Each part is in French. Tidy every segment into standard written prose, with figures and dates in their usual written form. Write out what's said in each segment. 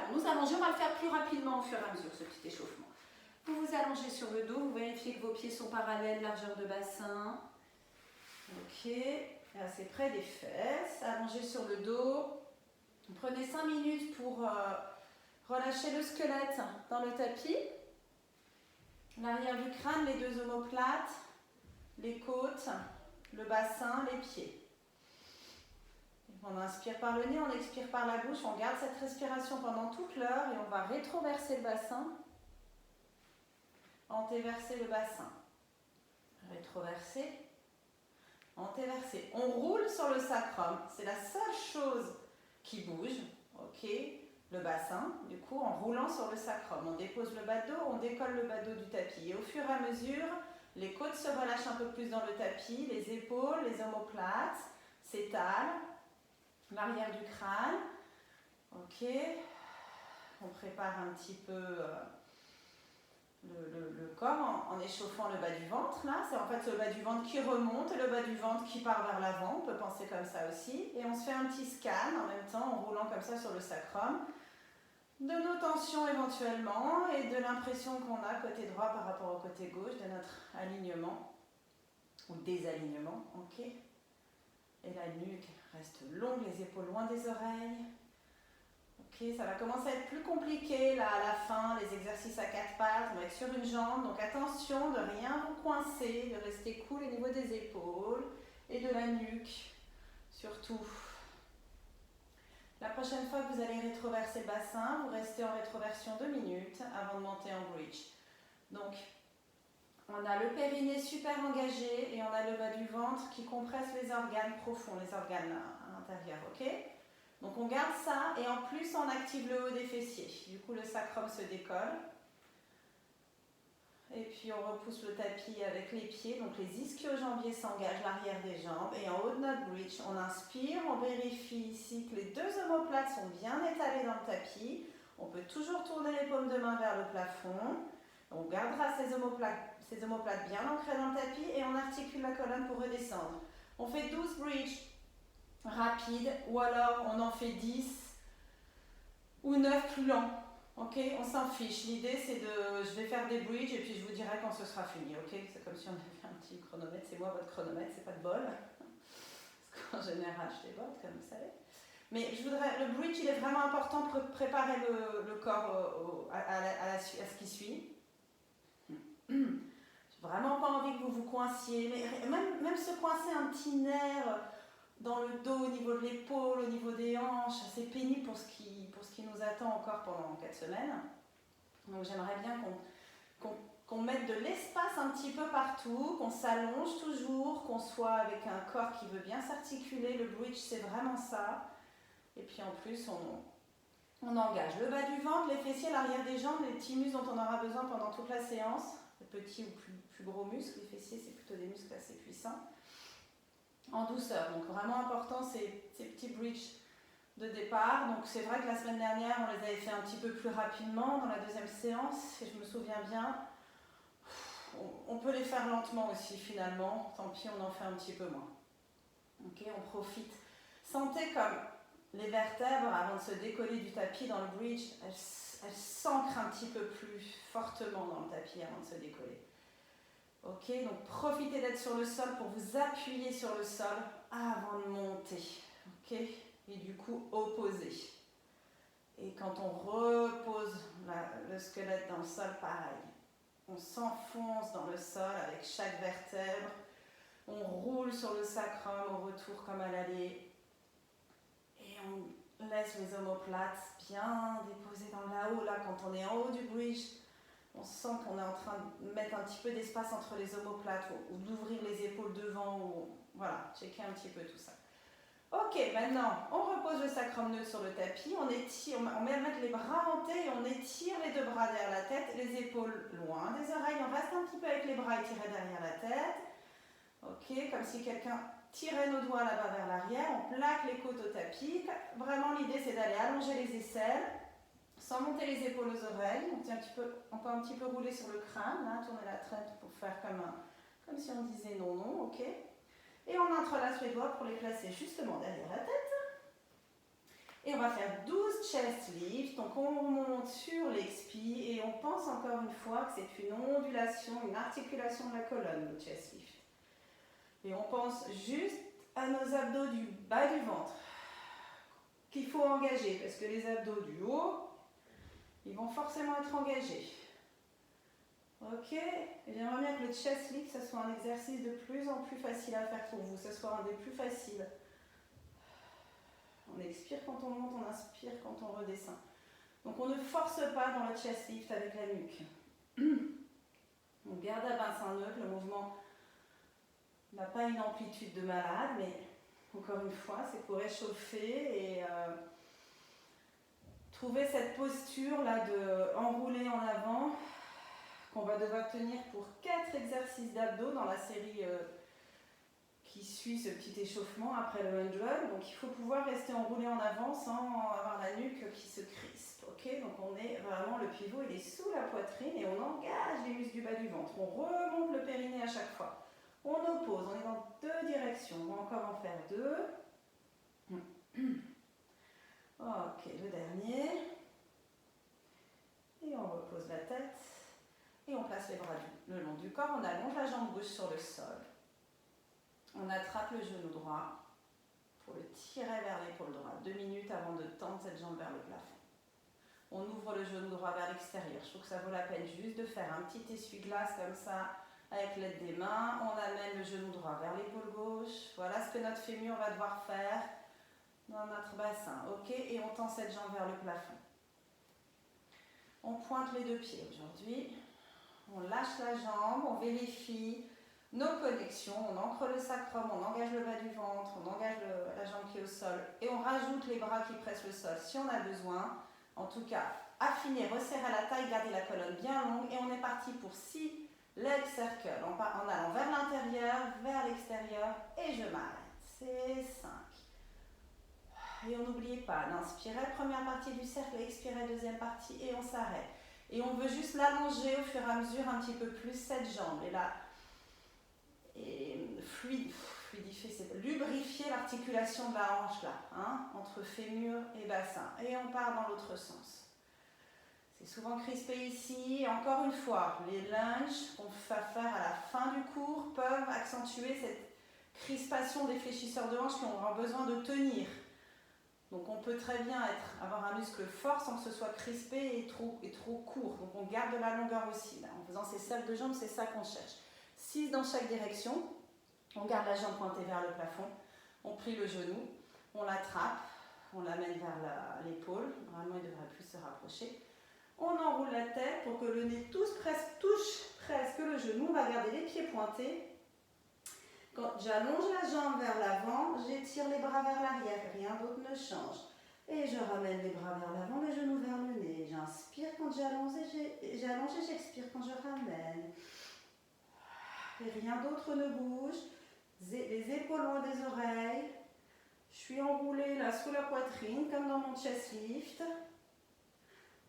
allons nous allonger. On va le faire plus rapidement au fur et à mesure, ce petit échauffement. Vous vous allongez sur le dos, vous vérifiez que vos pieds sont parallèles, largeur de bassin. Ok, assez près des fesses, allongez sur le dos. Prenez 5 minutes pour relâcher le squelette dans le tapis. L'arrière du crâne, les deux omoplates, les côtes, le bassin, les pieds. On inspire par le nez, on expire par la bouche, on garde cette respiration pendant toute l'heure et on va rétroverser le bassin, antéverser le bassin, rétroverser, antéverser. On roule sur le sacrum, c'est la seule chose qui bouge, ok, le bassin, du coup en roulant sur le sacrum. On dépose le bas de dos, on décolle le bas de dos du tapis et au fur et à mesure, les côtes se relâchent un peu plus dans le tapis, les épaules, les omoplates s'étalent. L'arrière du crâne, ok, on prépare un petit peu le corps en échauffant le bas du ventre, là, c'est en fait le bas du ventre qui remonte et le bas du ventre qui part vers l'avant, on peut penser comme ça aussi, et on se fait un petit scan en même temps en roulant comme ça sur le sacrum, de nos tensions éventuellement et de l'impression qu'on a côté droit par rapport au côté gauche de notre alignement ou désalignement, ok. Et la nuque reste longue, les épaules loin des oreilles. Ok, ça va commencer à être plus compliqué là à la fin, les exercices à 4 pattes, on va être sur une jambe, donc attention de rien vous coincer, de rester cool au niveau des épaules et de la nuque, surtout. La prochaine fois que vous allez rétroverser le bassin, vous restez en rétroversion 2 minutes avant de monter en bridge. Donc, on a le périnée super engagé et on a le bas du ventre qui compresse les organes profonds, les organes à l'intérieur, ok? Donc on garde ça et en plus on active le haut des fessiers. Du coup le sacrum se décolle. Et puis on repousse le tapis avec les pieds, donc les ischio-jambiers s'engagent, l'arrière des jambes. Et en haut de notre bridge, on inspire, on vérifie ici que les deux omoplates sont bien étalées dans le tapis. On peut toujours tourner les paumes de main vers le plafond. On gardera ces omoplates bien ancrées dans le tapis et on articule la colonne pour redescendre. On fait 12 bridges rapides ou alors on en fait 10 ou 9 plus lents. Ok, on s'en fiche. L'idée c'est de, je vais faire des bridges et puis je vous dirai quand ce sera fini. Ok, c'est comme si on avait un petit chronomètre. C'est moi votre chronomètre, c'est pas de bol. Parce qu'en général je déborde comme vous savez. Mais je voudrais, le bridge il est vraiment important pour préparer le corps à ce qui suit. J'ai vraiment pas envie que vous vous coinciez, mais même se coincer un petit nerf dans le dos, au niveau de l'épaule, au niveau des hanches, c'est pénible pour ce qui nous attend encore pendant 4 semaines. Donc j'aimerais bien qu'on mette de l'espace un petit peu partout, qu'on s'allonge toujours, qu'on soit avec un corps qui veut bien s'articuler. Le bridge c'est vraiment ça. Et puis en plus on engage le bas du ventre, les fessiers, l'arrière des jambes, les petits muscles dont on aura besoin pendant toute la séance. Les petits ou plus gros muscles, les fessiers c'est plutôt des muscles assez puissants. En douceur, donc vraiment important ces petits bridges de départ. Donc c'est vrai que la semaine dernière on les avait fait un petit peu plus rapidement dans la deuxième séance et je me souviens bien, on peut les faire lentement aussi finalement, tant pis on en fait un petit peu moins. Ok, on profite. Sentez comme les vertèbres avant de se décoller du tapis dans le bridge, elles s'ancrent un petit peu plus fortement dans le tapis avant de se décoller. Ok, donc profitez d'être sur le sol pour vous appuyer sur le sol avant de monter. Ok, et du coup opposer. Et quand on repose le squelette dans le sol, pareil. On s'enfonce dans le sol avec chaque vertèbre. On roule sur le sacrum au retour comme à l'aller. Et on laisse les omoplates bien déposées dans le haut. Là, quand on est en haut du bridge, on sent qu'on est en train de mettre un petit peu d'espace entre les omoplates ou d'ouvrir les épaules devant. Voilà, checker un petit peu tout ça. Ok, maintenant, on repose le sacrum neutre sur le tapis. On étire, on met les bras en T et on étire les deux bras derrière la tête, les épaules loin des oreilles. On reste un petit peu avec les bras étirés derrière la tête. Ok, comme si quelqu'un tirait nos doigts là-bas vers l'arrière. On plaque les côtes au tapis. Vraiment, l'idée, c'est d'aller allonger les aisselles. Sans monter les épaules aux oreilles, on peut un petit peu rouler sur le crâne, là, tourner la tête pour faire comme si on disait non, non, ok. Et on entrelace les doigts pour les placer justement derrière la tête. Et on va faire 12 chest lifts. Donc on remonte sur l'expi et on pense encore une fois que c'est une ondulation, une articulation de la colonne, le chest lift. Et on pense juste à nos abdos du bas du ventre qu'il faut engager parce que les abdos du haut, ils vont forcément être engagés. Ok, j'aimerais bien que le chest lift, ça soit un exercice de plus en plus facile à faire pour vous, ça soit un des plus faciles. On expire quand on monte, on inspire quand on redescend. Donc on ne force pas dans le chest lift avec la nuque. On garde à bassin neutre, le mouvement n'a pas une amplitude de malade, mais encore une fois, c'est pour réchauffer et trouver cette posture là de enrouler en avant qu'on va devoir tenir pour 4 exercices d'abdos dans la série qui suit ce petit échauffement après le handle. Donc il faut pouvoir rester enroulé en avant sans avoir la nuque qui se crispe. Ok, donc on est vraiment, le pivot il est sous la poitrine et on engage les muscles du bas du ventre. On remonte le périnée à chaque fois. On oppose, on est dans 2 directions. On va encore en faire 2. Ok, le dernier. Et on repose la tête. Et on place les bras le long du corps. On allonge la jambe gauche sur le sol. On attrape le genou droit pour le tirer vers l'épaule droite. 2 minutes avant de tendre cette jambe vers le plafond. On ouvre le genou droit vers l'extérieur. Je trouve que ça vaut la peine juste de faire un petit essuie-glace comme ça avec l'aide des mains. On amène le genou droit vers l'épaule gauche. Voilà ce que notre fémur va devoir faire dans notre bassin. Ok, et on tend cette jambe vers le plafond. On pointe les 2 pieds aujourd'hui. On lâche la jambe, on vérifie nos connexions, on ancre le sacrum, on engage le bas du ventre, on engage la jambe qui est au sol et on rajoute les bras qui pressent le sol si on a besoin. En tout cas, affiner, resserrer la taille, garder la colonne bien longue et on est parti pour 6 leg circles en allant vers l'intérieur, vers l'extérieur et je m'arrête. C'est 5. Et on n'oublie pas d'inspirer première partie du cercle, expirer deuxième partie et on s'arrête. Et on veut juste l'allonger au fur et à mesure un petit peu plus cette jambe. Et là, fluidifier, c'est lubrifier l'articulation de la hanche là, hein, entre fémur et bassin. Et on part dans l'autre sens. C'est souvent crispé ici. Et encore une fois, les lunges qu'on va faire à la fin du cours peuvent accentuer cette crispation des fléchisseurs de hanches qui auront besoin de tenir. Donc on peut très bien avoir un muscle fort sans que ce soit crispé et trop court. Donc on garde de la longueur aussi. Là. En faisant ces cercles de jambes, c'est ça qu'on cherche. 6 dans chaque direction. On garde la jambe pointée vers le plafond. On plie le genou. On l'attrape. On l'amène vers l'épaule. Normalement, il devrait plus se rapprocher. On enroule la tête pour que le nez touche presque le genou. On va garder les pieds pointés. Quand j'allonge la jambe vers l'avant, j'étire les bras vers l'arrière, rien d'autre ne change. Et je ramène les bras vers l'avant, les genoux vers le nez. J'inspire quand j'allonge et j'expire quand je ramène. Et rien d'autre ne bouge. Les épaules loin des oreilles. Je suis enroulée là sous la poitrine, comme dans mon chest lift.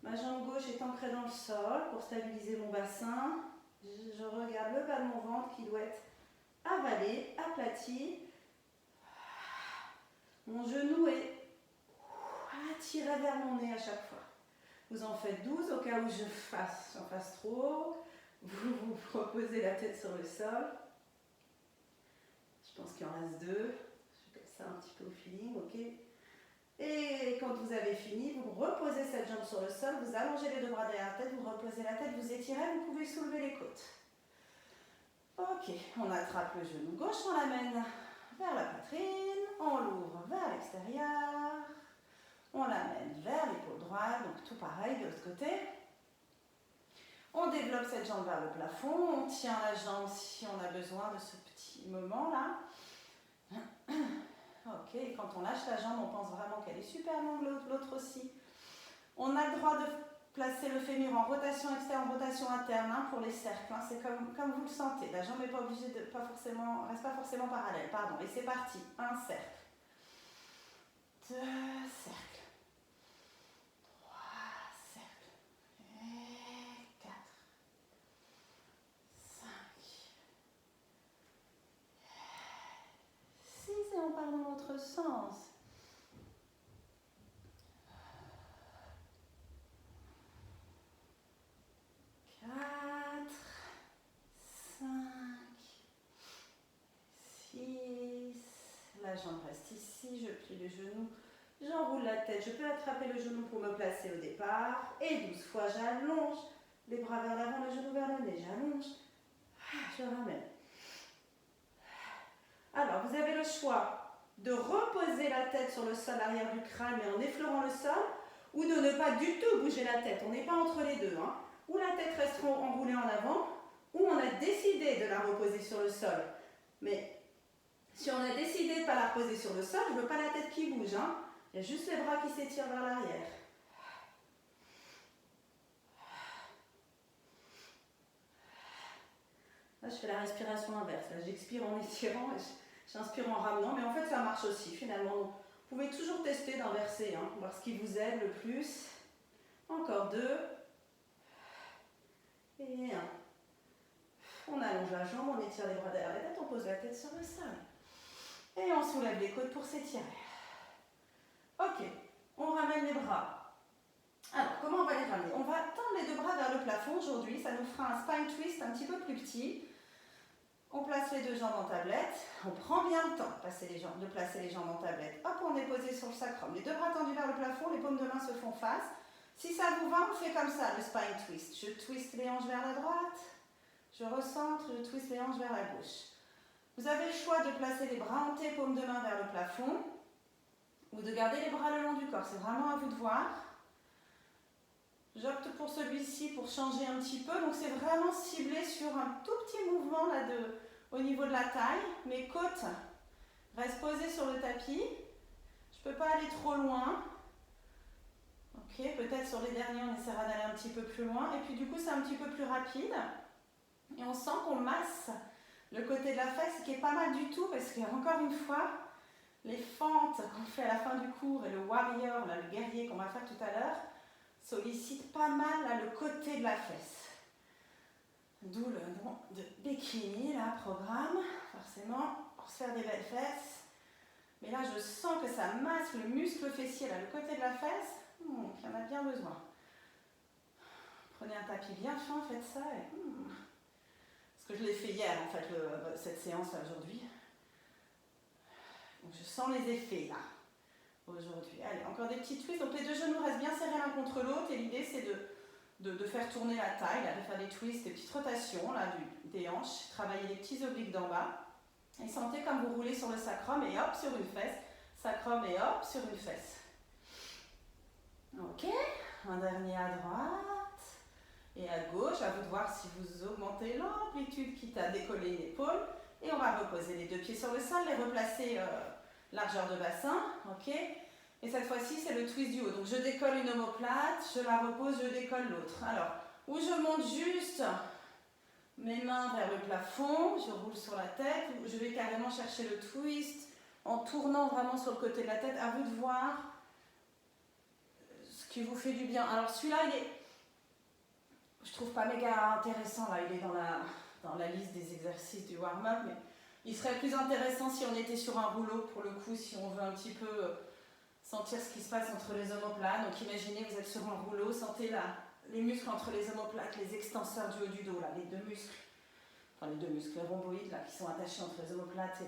Ma jambe gauche est ancrée dans le sol pour stabiliser mon bassin. Je regarde le bas de mon ventre qui doit être avalé, aplati. Mon genou est attiré vers mon nez à chaque fois. Vous en faites 12 au cas où j'en fasse trop. Vous reposez la tête sur le sol. Je pense qu'il en reste 2. Je fais comme ça un petit peu au feeling, ok. Et quand vous avez fini, vous reposez cette jambe sur le sol, vous allongez les 2 bras derrière la tête, vous reposez la tête, vous étirez, vous pouvez soulever les côtes. Ok, on attrape le genou gauche, on l'amène vers la poitrine, on l'ouvre vers l'extérieur, on l'amène vers l'épaule droite, donc tout pareil de l'autre côté. On développe cette jambe vers le plafond, on tient la jambe si on a besoin de ce petit moment là. Ok, et quand on lâche la jambe, on pense vraiment qu'elle est super longue, l'autre aussi. On a le droit de placer le fémur en rotation externe, rotation interne hein, pour les cercles. Hein, c'est comme vous le sentez. La jambe n'est pas obligée de reste pas forcément parallèle. Pardon. Et c'est parti. 1 cercle. 2 cercles. 3 cercles. Et 4. 5. 6 et on part dans l'autre sens. ici, je plie les genoux, j'enroule la tête, je peux attraper le genou pour me placer au départ. Et 12 fois, j'allonge les bras vers l'avant, le genou vers le nez, j'allonge, je ramène. Alors, vous avez le choix de reposer la tête sur le sol arrière du crâne, mais en effleurant le sol, ou de ne pas du tout bouger la tête. On n'est pas entre les deux. Hein. Ou la tête reste enroulée en avant, ou on a décidé de la reposer sur le sol. Mais si on a décidé de ne pas la reposer sur le sol, je ne veux pas la tête qui bouge. Hein. Il y a juste les bras qui s'étirent vers l'arrière. Là, je fais la respiration inverse. Là, j'expire en étirant et j'inspire en ramenant. Mais en fait, ça marche aussi finalement. Donc, vous pouvez toujours tester d'inverser, hein, voir ce qui vous aide le plus. Encore 2. Et 1. On allonge la jambe, on étire les bras derrière la tête, on pose la tête sur le sol. Et on soulève les côtes pour s'étirer. Ok, on ramène les bras. Alors, comment on va les ramener? On va tendre les 2 bras vers le plafond aujourd'hui. Ça nous fera un spine twist un petit peu plus petit. On place les 2 jambes en tablette. On prend bien le temps de placer les jambes en tablette. Hop, on est posé sur le sacrum. Les 2 bras tendus vers le plafond, les paumes de main se font face. Si ça vous va, on fait comme ça, le spine twist. Je twiste les hanches vers la droite. Je recentre, je twiste les hanches vers la gauche. Vous avez le choix de placer les bras hantés, paumes de main vers le plafond, ou de garder les bras le long du corps. C'est vraiment à vous de voir. J'opte pour celui-ci pour changer un petit peu. Donc c'est vraiment ciblé sur un tout petit mouvement là au niveau de la taille. Mes côtes restent posées sur le tapis. Je ne peux pas aller trop loin. Ok, peut-être sur les derniers, on essaiera d'aller un petit peu plus loin. Et puis du coup, c'est un petit peu plus rapide. Et on sent qu'on masse le côté de la fesse, qui est pas mal du tout, parce que encore une fois, les fentes qu'on fait à la fin du cours et le warrior, là, le guerrier qu'on va faire tout à l'heure, sollicitent pas mal là, le côté de la fesse. D'où le nom de bikini, là, programme, forcément, pour se faire des belles fesses. Mais là, je sens que ça masse le muscle fessier, là, le côté de la fesse, qui en a bien besoin. Prenez un tapis bien fin, faites ça et... Parce que je l'ai fait hier, en fait, cette séance aujourd'hui. Donc, je sens les effets, là, aujourd'hui. Allez, encore des petits twists. Donc, les 2 genoux restent bien serrés l'un contre l'autre. Et l'idée, c'est de faire tourner la taille, là, de faire des twists, des petites rotations, là, des hanches. Travailler les petits obliques d'en bas. Et sentez comme vous roulez sur le sacrum et hop, sur une fesse. Sacrum et hop, sur une fesse. Ok, un dernier à droite. Et à gauche, à vous de voir si vous augmentez l'amplitude quitte à décoller une épaule. Et on va reposer les 2 pieds sur le sol, les replacer largeur de bassin. Ok. Et cette fois-ci, c'est le twist du haut. Donc je décolle une omoplate, je la repose, je décolle l'autre. Alors, où je monte juste mes mains vers le plafond, je roule sur la tête, ou je vais carrément chercher le twist en tournant vraiment sur le côté de la tête. À vous de voir ce qui vous fait du bien. Alors celui-là, je trouve pas méga intéressant, là, il est dans la liste des exercices du warm-up, mais il serait plus intéressant si on était sur un rouleau, pour le coup, si on veut un petit peu sentir ce qui se passe entre les omoplates. Donc imaginez, vous êtes sur un rouleau, sentez les muscles entre les omoplates, les extenseurs du haut du dos, là, les 2 muscles, enfin les 2 muscles rhomboïdes, là, qui sont attachés entre les omoplates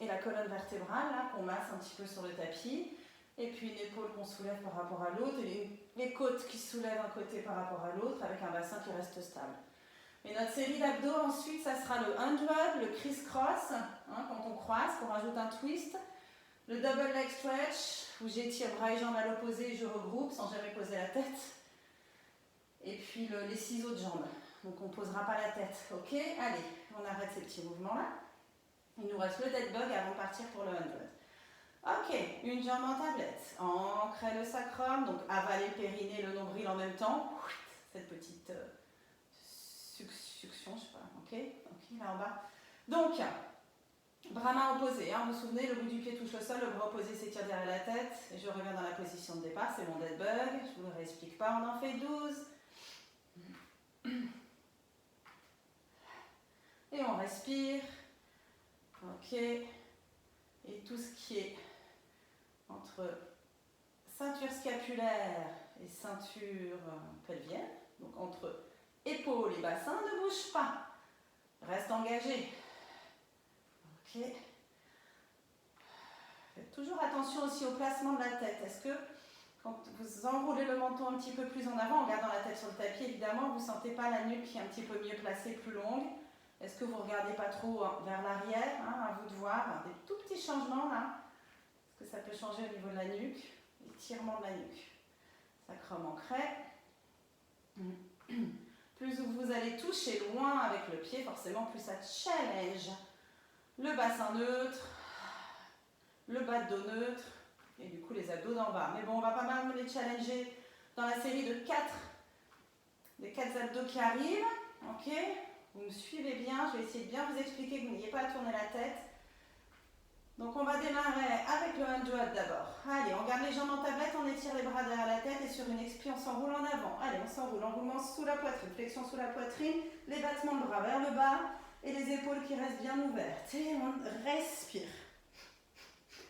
et la colonne vertébrale, là, qu'on masse un petit peu sur le tapis. Et puis une épaule qu'on soulève par rapport à l'autre, et les côtes qui se soulèvent un côté par rapport à l'autre, avec un bassin qui reste stable. Et notre série d'abdos, ensuite, ça sera le 100, le criss-cross, hein, quand on croise, qu'on rajoute un twist. Le double leg stretch, où j'étire bras et jambes à l'opposé et je regroupe sans jamais poser la tête. Et puis les ciseaux de jambes, donc on ne posera pas la tête. Ok, allez, on arrête ces petits mouvements-là. Il nous reste le dead bug avant de partir pour le 100. Ok, une jambe en tablette, ancrez le sacrum, donc avalez le périnée, le nombril en même temps, cette petite succion, je sais pas, ok, là en bas. Donc, bras mains opposés, hein, vous vous souvenez, le bout du pied touche le sol, le bras opposé s'étire derrière la tête, et je reviens dans la position de départ, c'est mon dead bug, je ne vous le réexplique pas, on en fait 12. Et on respire, ok, et tout ce qui est entre ceinture scapulaire et ceinture pelvienne, donc entre épaules et bassin, ne bouge pas, reste engagé. Ok. Faites toujours attention aussi au placement de la tête. Est-ce que quand vous enroulez le menton un petit peu plus en avant, en gardant la tête sur le tapis, évidemment, vous ne sentez pas la nuque qui est un petit peu mieux placée, plus longue? Est-ce que vous ne regardez pas trop vers l'arrière, hein, à vous de voir? Des tout petits changements là. Est-ce que ça peut changer au niveau de la nuque? L'étirement de la nuque. Sacrum ancré. Plus vous allez toucher loin avec le pied, forcément, plus ça challenge le bassin neutre, le bas de dos neutre. Et du coup les abdos d'en bas. Mais bon, on va pas mal les challenger dans la série de 4, les 4 abdos qui arrivent. Ok, vous me suivez bien, je vais essayer de bien vous expliquer que vous n'ayez pas à tourner la tête. Donc on va démarrer avec le handjob d'abord. Allez, on garde les jambes en tablette, on étire les bras derrière la tête et sur une expire, on s'enroule en avant. Allez, on s'enroule, enroulement sous la poitrine, flexion sous la poitrine, les battements de bras vers le bas et les épaules qui restent bien ouvertes. Et on respire.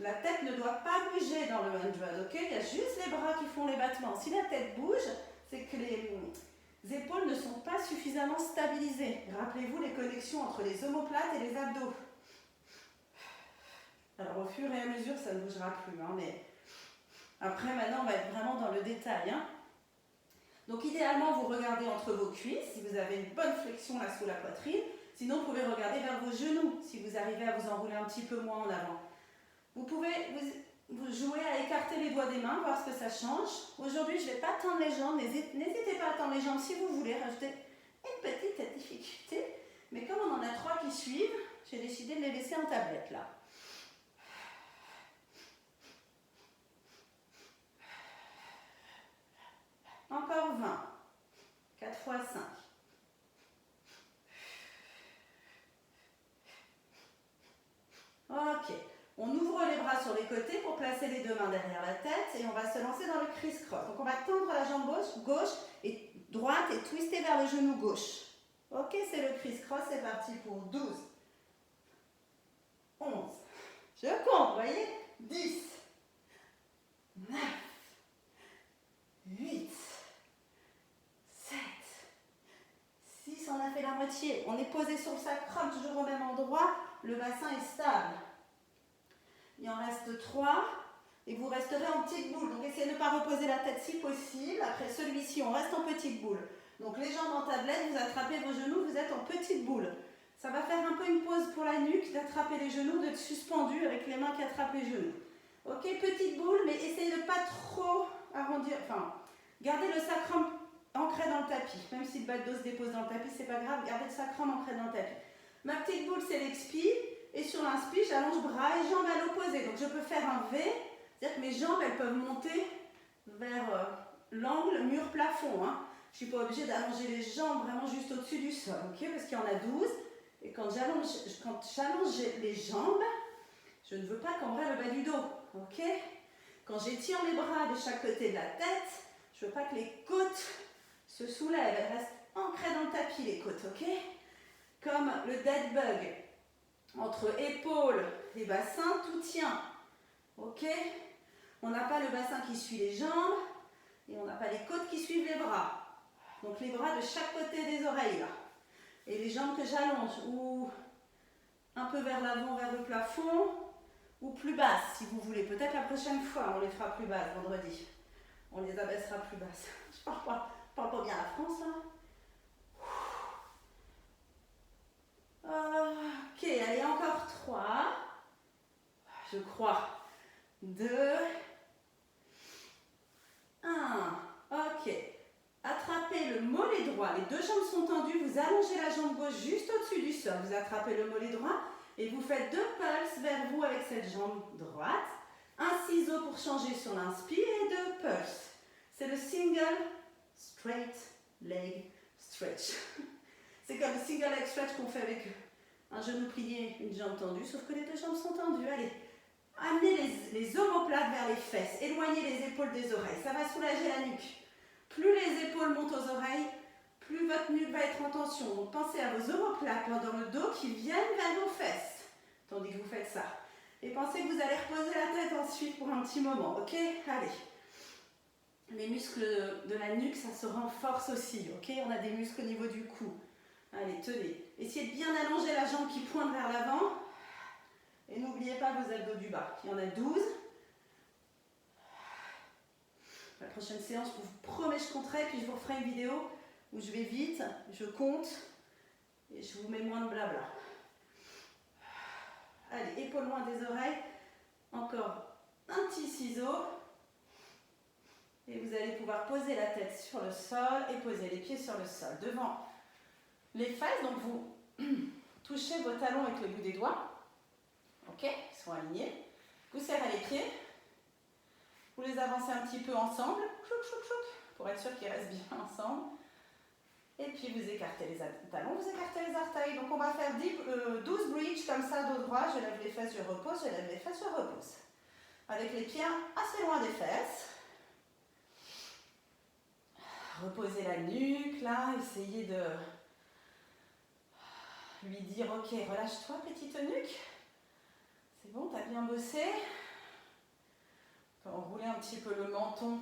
La tête ne doit pas bouger dans le handjob, ok? Il y a juste les bras qui font les battements. Si la tête bouge, c'est que les épaules ne sont pas suffisamment stabilisées. Rappelez-vous les connexions entre les omoplates et les abdos. Alors au fur et à mesure, ça ne bougera plus, hein, mais après maintenant, on va être vraiment dans le détail. Hein. Donc idéalement, vous regardez entre vos cuisses, si vous avez une bonne flexion là sous la poitrine. Sinon, vous pouvez regarder vers vos genoux, si vous arrivez à vous enrouler un petit peu moins en avant. Vous pouvez vous jouer à écarter les doigts des mains, voir ce que ça change. Aujourd'hui, je ne vais pas tendre les jambes. N'hésitez pas à tendre les jambes si vous voulez rajouter une petite difficulté. Mais comme on en a 3 qui suivent, j'ai décidé de les laisser en tablette là. Encore 20. 4 fois 5. Ok. On ouvre les bras sur les côtés pour placer les 2 mains derrière la tête et on va se lancer dans le criss-cross. Donc on va tendre la jambe gauche et droite et twister vers le genou gauche. Ok, c'est le criss-cross, c'est parti pour 12, 11, je compte, vous voyez, 10, 9, 8, 7, 6, on a fait la moitié. On est posé sur le sacrum, toujours au même endroit, le bassin est stable. Il en reste 3 et vous resterez en petite boule. Donc essayez de ne pas reposer la tête si possible. Après celui-ci, on reste en petite boule. Donc les jambes en tablette, vous attrapez vos genoux, vous êtes en petite boule. Ça va faire un peu une pause pour la nuque, d'attraper les genoux, d'être suspendu avec les mains qui attrapent les genoux. Ok, petite boule, mais essayez de ne pas trop arrondir, enfin, gardez le sacrum ancré dans le tapis. Même si le bas de dos se dépose dans le tapis, c'est pas grave, gardez le sacrum ancré dans le tapis. Ma petite boule, c'est l'expire. Et sur l'inspire, j'allonge bras et jambes à l'opposé. Donc je peux faire un V, c'est-à-dire que mes jambes, elles peuvent monter vers l'angle mur-plafond. Hein. Je ne suis pas obligée d'allonger les jambes vraiment juste au-dessus du sol, ok? Parce qu'il y en a 12. Et quand j'allonge les jambes, je ne veux pas cambrer le bas du dos, ok? Quand j'étire les bras de chaque côté de la tête, je ne veux pas que les côtes se soulèvent. Elles restent ancrées dans le tapis, les côtes, ok? Comme le dead bug. Entre épaules et bassin, tout tient. Ok? On n'a pas le bassin qui suit les jambes et on n'a pas les côtes qui suivent les bras. Donc les bras de chaque côté des oreilles là. Et les jambes que j'allonge ou un peu vers l'avant, vers le plafond ou plus basses si vous voulez. Peut-être la prochaine fois on les fera plus basses vendredi. On les abaissera plus basses. Je parle pas bien la France là. Ok, allez, encore 3. Je crois. 2. 1. Ok. Attrapez le mollet droit. Les 2 jambes sont tendues. Vous allongez la jambe gauche juste au-dessus du sol. Vous attrapez le mollet droit et vous faites 2 pulses vers vous avec cette jambe droite. Un ciseau pour changer sur l'inspire et 2 pulses. C'est le single straight leg stretch. C'est comme le single leg stretch qu'on fait avec un genou plié, une jambe tendue, sauf que les 2 jambes sont tendues. Allez, amenez les omoplates vers les fesses, éloignez les épaules des oreilles, ça va soulager la nuque. Plus les épaules montent aux oreilles, plus votre nuque va être en tension. Donc pensez à vos omoplates dans le dos qui viennent vers vos fesses, tandis que vous faites ça. Et pensez que vous allez reposer la tête ensuite pour un petit moment, ok? Allez. Les muscles de la nuque, ça se renforce aussi, ok? On a des muscles au niveau du cou. Allez, tenez. Essayez de bien allonger la jambe qui pointe vers l'avant Et n'oubliez pas vos abdos du bas. Il y en a 12. La prochaine séance, je vous promets, je compterai, puis je vous referai une vidéo où je vais vite, je compte et je vous mets moins de blabla. Allez, épaules loin des oreilles. Encore un petit ciseau. Et vous allez pouvoir poser la tête sur le sol et poser les pieds sur le sol. Devant les fesses, donc vous touchez vos talons avec le bout des doigts. Ok, ils sont alignés. Vous serrez les pieds. Vous les avancez un petit peu ensemble. Chouc, chouc, chouc, pour être sûr qu'ils restent bien ensemble. Et puis vous écartez les talons, vous écartez les orteils. Donc on va faire 12 bridges comme ça, dos droit. Je lève les fesses, je repose, je lève les fesses, je repose. Avec les pieds assez loin des fesses. Reposez la nuque, là, essayez de lui dire, ok, relâche-toi, petite nuque. C'est bon, t'as bien bossé. On peut enrouler un petit peu le menton,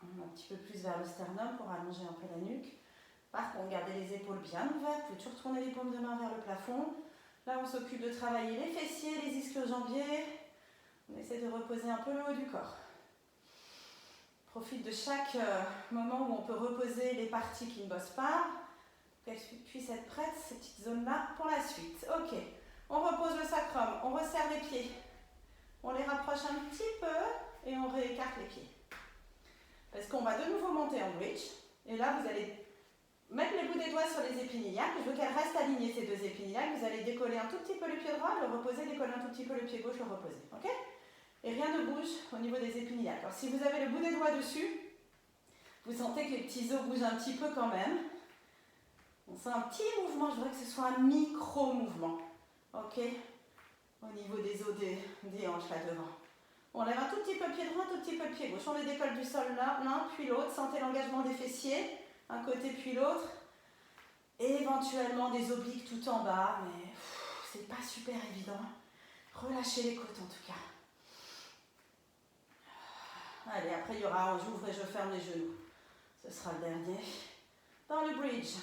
un petit peu plus vers le sternum pour allonger un peu la nuque. Par contre, gardez les épaules bien ouvertes, vous pouvez toujours tourner les paumes de main vers le plafond. Là, on s'occupe de travailler les fessiers, les ischio-jambiers. On essaie de reposer un peu le haut du corps. Profite de chaque moment où on peut reposer les parties qui ne bossent pas, pour qu'elles puissent être prêtes, ces petites zones-là, pour la suite. Ok, on repose le sacrum, on resserre les pieds. On les rapproche un petit peu et on réécarte les pieds. Parce qu'on va de nouveau monter en bridge. Et là, vous allez mettre les bouts des doigts sur les épines iliaques. Je veux qu'elles restent alignées, ces deux épines iliaques. Vous allez décoller un tout petit peu le pied droit, le reposer, décoller un tout petit peu le pied gauche, le reposer. Ok ? Et rien ne bouge au niveau des épines iliaques. Alors si vous avez le bout des doigts dessus, vous sentez que les petits os bougent un petit peu quand même. On sent un petit mouvement, je voudrais que ce soit un micro-mouvement. Ok ? Au niveau des os des hanches là devant. On lève un tout petit peu le pied droit, un tout petit peu le pied gauche. On les décolle du sol l'un puis l'autre. Sentez l'engagement des fessiers, un côté puis l'autre. Et éventuellement des obliques tout en bas, mais c'est pas super évident. Relâchez les côtes en tout cas. Allez, après il y aura j'ouvre et je ferme les genoux. Ce sera le dernier. Dans le bridge.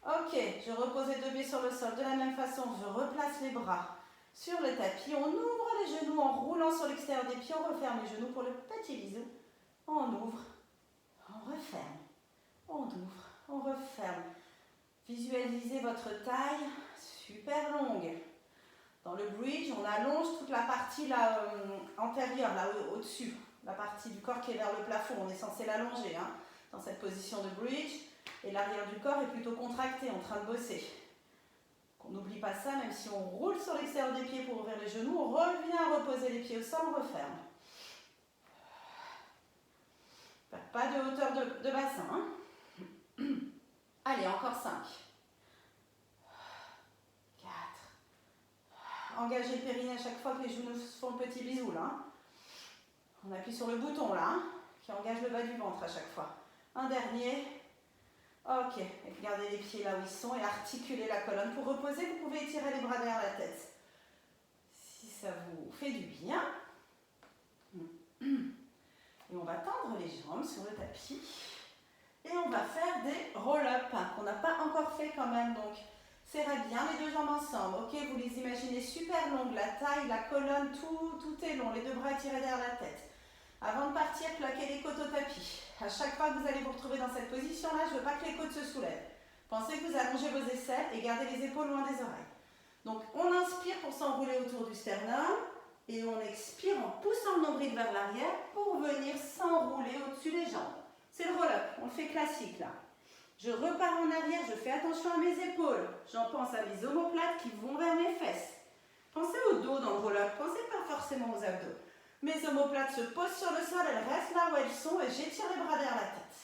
Ok, je repose les deux pieds sur le sol. De la même façon, je replace les bras sur le tapis. On ouvre les genoux en roulant sur l'extérieur des pieds. On referme les genoux pour le petit bisou. On ouvre, on referme. On ouvre, on referme. Visualisez votre taille super longue. Dans le bridge, on allonge toute la partie là, antérieure, là au-dessus. La partie du corps qui est vers le plafond, on est censé l'allonger hein, dans cette position de bridge. Et l'arrière du corps est plutôt contracté, en train de bosser. On n'oublie pas ça, même si on roule sur l'extérieur des pieds pour ouvrir les genoux, on revient reposer les pieds au sol, on referme. Pas de hauteur de bassin. Hein. Allez, encore 5. 4. Engagez le périnée à chaque fois que les genoux font le petit bisou là. On appuie sur le bouton là, qui engage le bas du ventre à chaque fois. Un dernier. Ok, et gardez les pieds là où ils sont et articulez la colonne. Pour reposer, vous pouvez étirer les bras derrière la tête. Si ça vous fait du bien. Et on va tendre les jambes sur le tapis. Et on va faire des roll-up qu'on n'a pas encore fait quand même. Donc, serrez bien les deux jambes ensemble. Ok, vous les imaginez super longues. La taille, la colonne, tout est long. Les deux bras étirés derrière la tête. Avant de partir, plaquez les côtes au tapis. À chaque fois que vous allez vous retrouver dans cette position-là, je ne veux pas que les côtes se soulèvent. Pensez que vous allongez vos aisselles et gardez les épaules loin des oreilles. Donc, on inspire pour s'enrouler autour du sternum et on expire en poussant le nombril vers l'arrière pour venir s'enrouler au-dessus des jambes. C'est le roll-up, on le fait classique là. Je repars en arrière, je fais attention à mes épaules. J'en pense à mes omoplates qui vont vers mes fesses. Pensez au dos dans le roll-up, pensez pas forcément aux abdos. Mes omoplates se posent sur le sol, elles restent là où elles sont et j'étire les bras derrière la tête.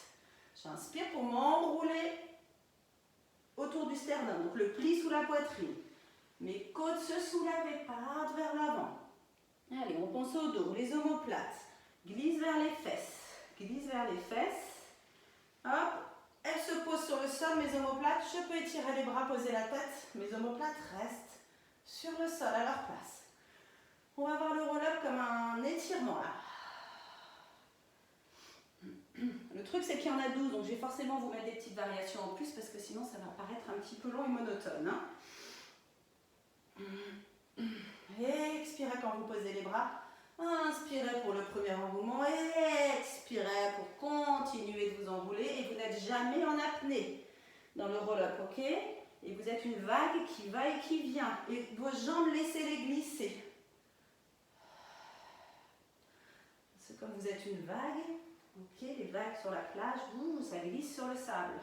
J'inspire pour m'enrouler autour du sternum, donc le pli sous la poitrine. Mes côtes se soulèvent et partent vers l'avant. Allez, on pense au dos, les omoplates glissent vers les fesses. Glisse vers les fesses. Hop, elles se posent sur le sol, mes omoplates. Je peux étirer les bras, poser la tête. Mes omoplates restent sur le sol à leur place. On va voir le roll-up comme un étirement là. Le truc c'est qu'il y en a 12, donc je vais forcément vous mettre des petites variations en plus parce que sinon ça va paraître un petit peu long et monotone. Hein. Inspirez quand vous posez les bras. Inspirez pour le premier enroulement et expirez pour continuer de vous enrouler et vous n'êtes jamais en apnée dans le roll-up, ok? Et vous êtes une vague qui va et qui vient. Et vos jambes, laissez-les glisser. C'est comme vous êtes une vague, ok? Les vagues sur la plage, ça glisse sur le sable.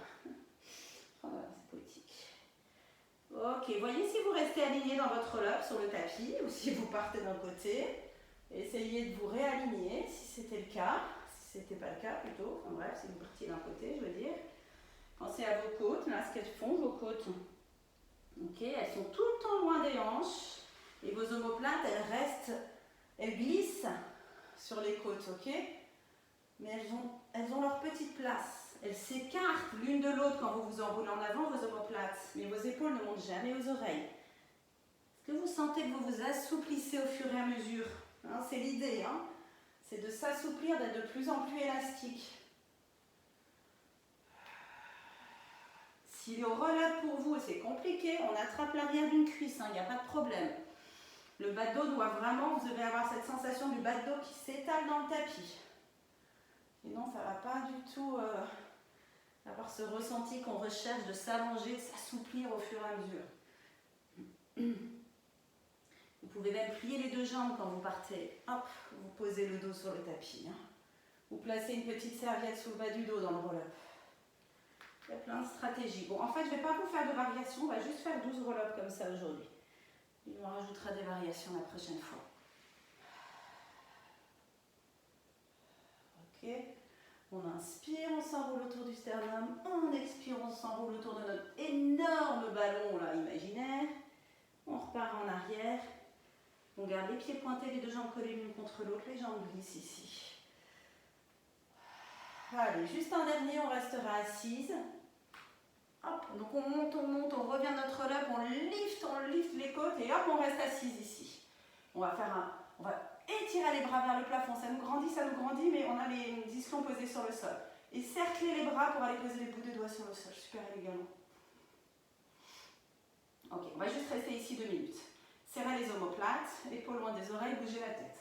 Voilà, c'est poétique. Ok, voyez si vous restez aligné dans votre roll-up sur le tapis ou si vous partez d'un côté. Essayez de vous réaligner si c'était le cas, si c'était pas le cas plutôt, enfin bref, si vous partiez d'un côté, je veux dire. Pensez à vos côtes, là, ce qu'elles font, vos côtes. Ok, elles sont tout le temps loin des hanches et vos omoplates, elles glissent sur les côtes, ok? Mais elles ont leur petite place. Elles s'écartent l'une de l'autre quand vous vous enroulez en avant, vos omoplates. Mais vos épaules ne montent jamais aux oreilles. Est-ce que vous sentez que vous vous assouplissez au fur et à mesure? Hein, c'est l'idée, hein? C'est de s'assouplir, d'être de plus en plus élastique. Si le roll-up pour vous c'est compliqué, on attrape l'arrière d'une cuisse, il n'y a pas de problème. Le bas de dos doit vraiment, vous devez avoir cette sensation du bas de dos qui s'étale dans le tapis. Sinon, ça ne va pas du tout avoir ce ressenti qu'on recherche de s'allonger, de s'assouplir au fur et à mesure. Vous pouvez même plier les deux jambes quand vous partez. Hop, vous posez le dos sur le tapis. Hein. Vous placez une petite serviette sous le bas du dos dans le roll-up. Il y a plein de stratégies. Bon, en fait, je ne vais pas vous faire de variations, on va juste faire 12 roll-up comme ça aujourd'hui. Et on rajoutera des variations la prochaine fois. Ok. On inspire, on s'enroule autour du sternum. On expire, on s'enroule autour de notre énorme ballon là, imaginaire. On repart en arrière. On garde les pieds pointés, les deux jambes collées l'une contre l'autre. Les jambes glissent ici. Allez, juste un dernier, on restera assise. Hop, donc on monte, on revient de notre roll-up, on lift les côtes et hop, on reste assise ici. On va étirer les bras vers le plafond, ça nous grandit, mais on a les ischions posés sur le sol. Et cercler les bras pour aller poser les bouts de doigts sur le sol, super élégamment. Ok, on va juste rester ici 2 minutes. Serrez les omoplates, épaules loin des oreilles, bougez la tête.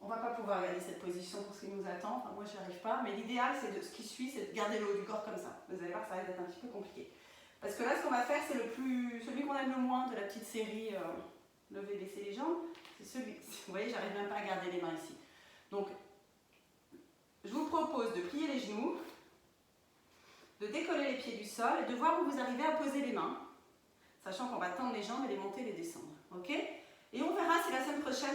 On ne va pas pouvoir garder cette position pour ce qui nous attend, enfin, moi je n'y arrive pas, mais l'idéal ce qui suit, c'est de garder le haut du corps comme ça. Vous allez voir que ça risque d'être un petit peu compliqué. Parce que là, ce qu'on va faire, c'est celui qu'on aime le moins de la petite série lever, baisser les jambes. C'est celui, vous voyez, j'arrive même pas à garder les mains ici. Donc, je vous propose de plier les genoux, de décoller les pieds du sol et de voir où vous arrivez à poser les mains, sachant qu'on va tendre les jambes et les monter et les descendre. Ok ? Et on verra si la semaine prochaine,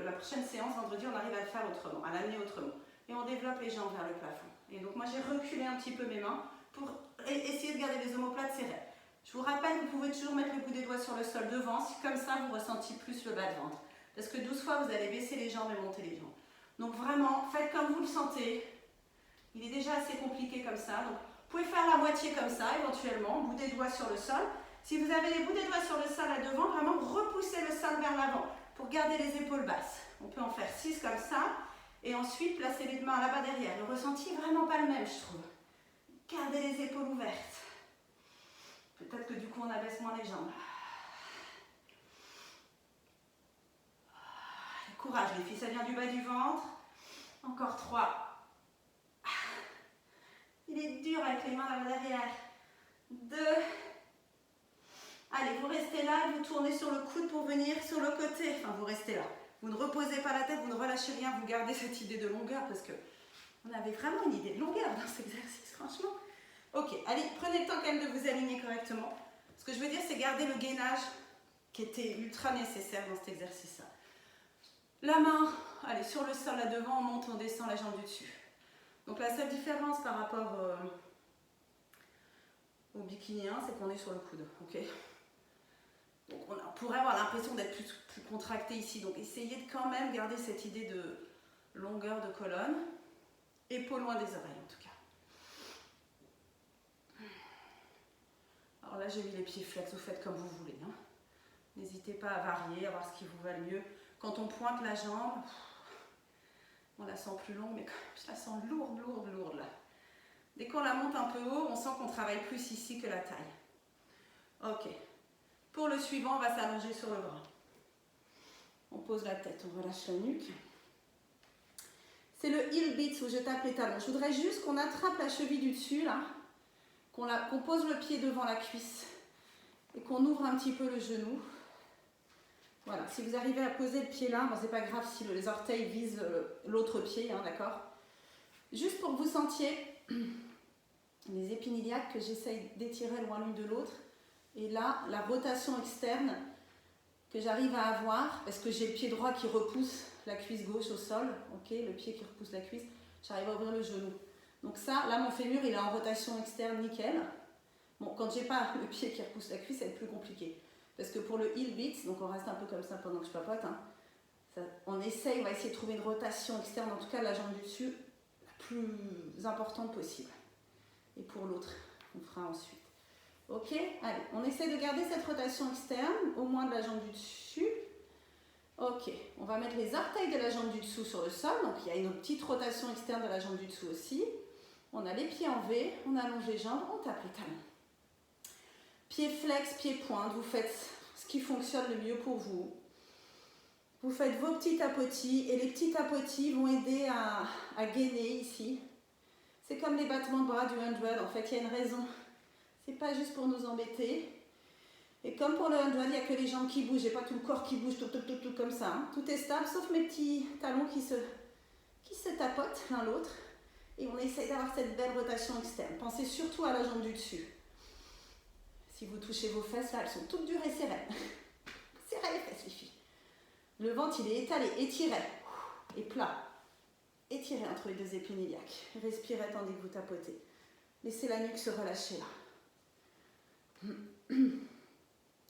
la prochaine séance, vendredi, on arrive à le faire autrement, à l'amener autrement. Et on développe les jambes vers le plafond. Et donc moi, j'ai reculé un petit peu mes mains pour essayer de garder les omoplates serrées. Je vous rappelle, vous pouvez toujours mettre le bout des doigts sur le sol devant, si comme ça, vous ressentez plus le bas de ventre. Parce que 12 fois, vous allez baisser les jambes et monter les jambes. Donc vraiment, faites comme vous le sentez. Il est déjà assez compliqué comme ça. Donc, vous pouvez faire la moitié comme ça, éventuellement, bout des doigts sur le sol. Si vous avez les bouts des doigts sur le sol là devant, vraiment repoussez le sol vers l'avant pour garder les épaules basses. On peut en faire 6 comme ça et ensuite placer les mains là-bas derrière. Le ressenti n'est vraiment pas le même, je trouve. Gardez les épaules ouvertes. Peut-être que du coup on abaisse moins les jambes. Courage les filles, ça vient du bas du ventre. Encore 3. Il est dur avec les mains là-bas derrière. 2. Allez, vous restez là, vous tournez sur le coude pour venir sur le côté. Enfin, vous restez là. Vous ne reposez pas la tête, vous ne relâchez rien, vous gardez cette idée de longueur parce que on avait vraiment une idée de longueur dans cet exercice, franchement. Ok, allez, prenez le temps quand même de vous aligner correctement. Ce que je veux dire, c'est garder le gainage qui était ultra nécessaire dans cet exercice-là. La main, allez, sur le sol là devant, on monte, on descend la jambe du dessus. Donc la seule différence par rapport au bikinien, c'est qu'on est sur le coude, ok ? Donc on pourrait avoir l'impression d'être plus contracté ici. Donc essayez de quand même garder cette idée de longueur de colonne. Épaules loin des oreilles en tout cas. Alors là j'ai mis les pieds flex, vous faites comme vous voulez. Hein. N'hésitez pas à varier, à voir ce qui vous va le mieux. Quand on pointe la jambe, on la sent plus longue, mais je la sens lourde là. Dès qu'on la monte un peu haut, on sent qu'on travaille plus ici que la taille. Ok. Pour le suivant, on va s'allonger sur le bras. On pose la tête, on relâche la nuque. C'est le heel beats où je tape les talons. Je voudrais juste qu'on attrape la cheville du dessus, là, qu'on pose le pied devant la cuisse et qu'on ouvre un petit peu le genou. Voilà, si vous arrivez à poser le pied là, bon, c'est pas grave si les orteils visent l'autre pied, hein, d'accord? Juste pour que vous sentiez les épines iliaques que j'essaye d'étirer loin l'une de l'autre. Et là, la rotation externe que j'arrive à avoir, parce que j'ai le pied droit qui repousse la cuisse gauche au sol, ok, le pied qui repousse la cuisse, j'arrive à ouvrir le genou. Donc ça, là, mon fémur, il est en rotation externe, nickel. Bon, quand j'ai pas le pied qui repousse la cuisse, c'est plus compliqué. Parce que pour le heel beats, donc on reste un peu comme ça pendant que je papote, hein, on va essayer de trouver une rotation externe, en tout cas la jambe du dessus, la plus importante possible. Et pour l'autre, on fera ensuite. Ok, allez, on essaie de garder cette rotation externe, au moins de la jambe du dessus. Ok, on va mettre les orteils de la jambe du dessous sur le sol, donc il y a une petite rotation externe de la jambe du dessous aussi. On a les pieds en V, on allonge les jambes, on tape les talons. Pied flex, pied pointe, vous faites ce qui fonctionne le mieux pour vous. Vous faites vos petits tapotis et les petits tapotis vont aider à gainer ici. C'est comme les battements de bras du 100, en fait il y a une raison. C'est pas juste pour nous embêter. Et comme pour le 100, il n'y a que les jambes qui bougent et pas tout le corps qui bouge, tout comme ça. Hein. Tout est stable sauf mes petits talons qui se tapotent l'un l'autre. Et on essaye d'avoir cette belle rotation externe. Pensez surtout à la jambe du dessus. Si vous touchez vos fesses, là, elles sont toutes dures et serrées. Serrez les fesses, les filles. Le ventre, il est étalé, étiré. Et plat. Étirez entre les deux épines iliaques. Respirez tandis que vous tapotez. Laissez la nuque se relâcher là.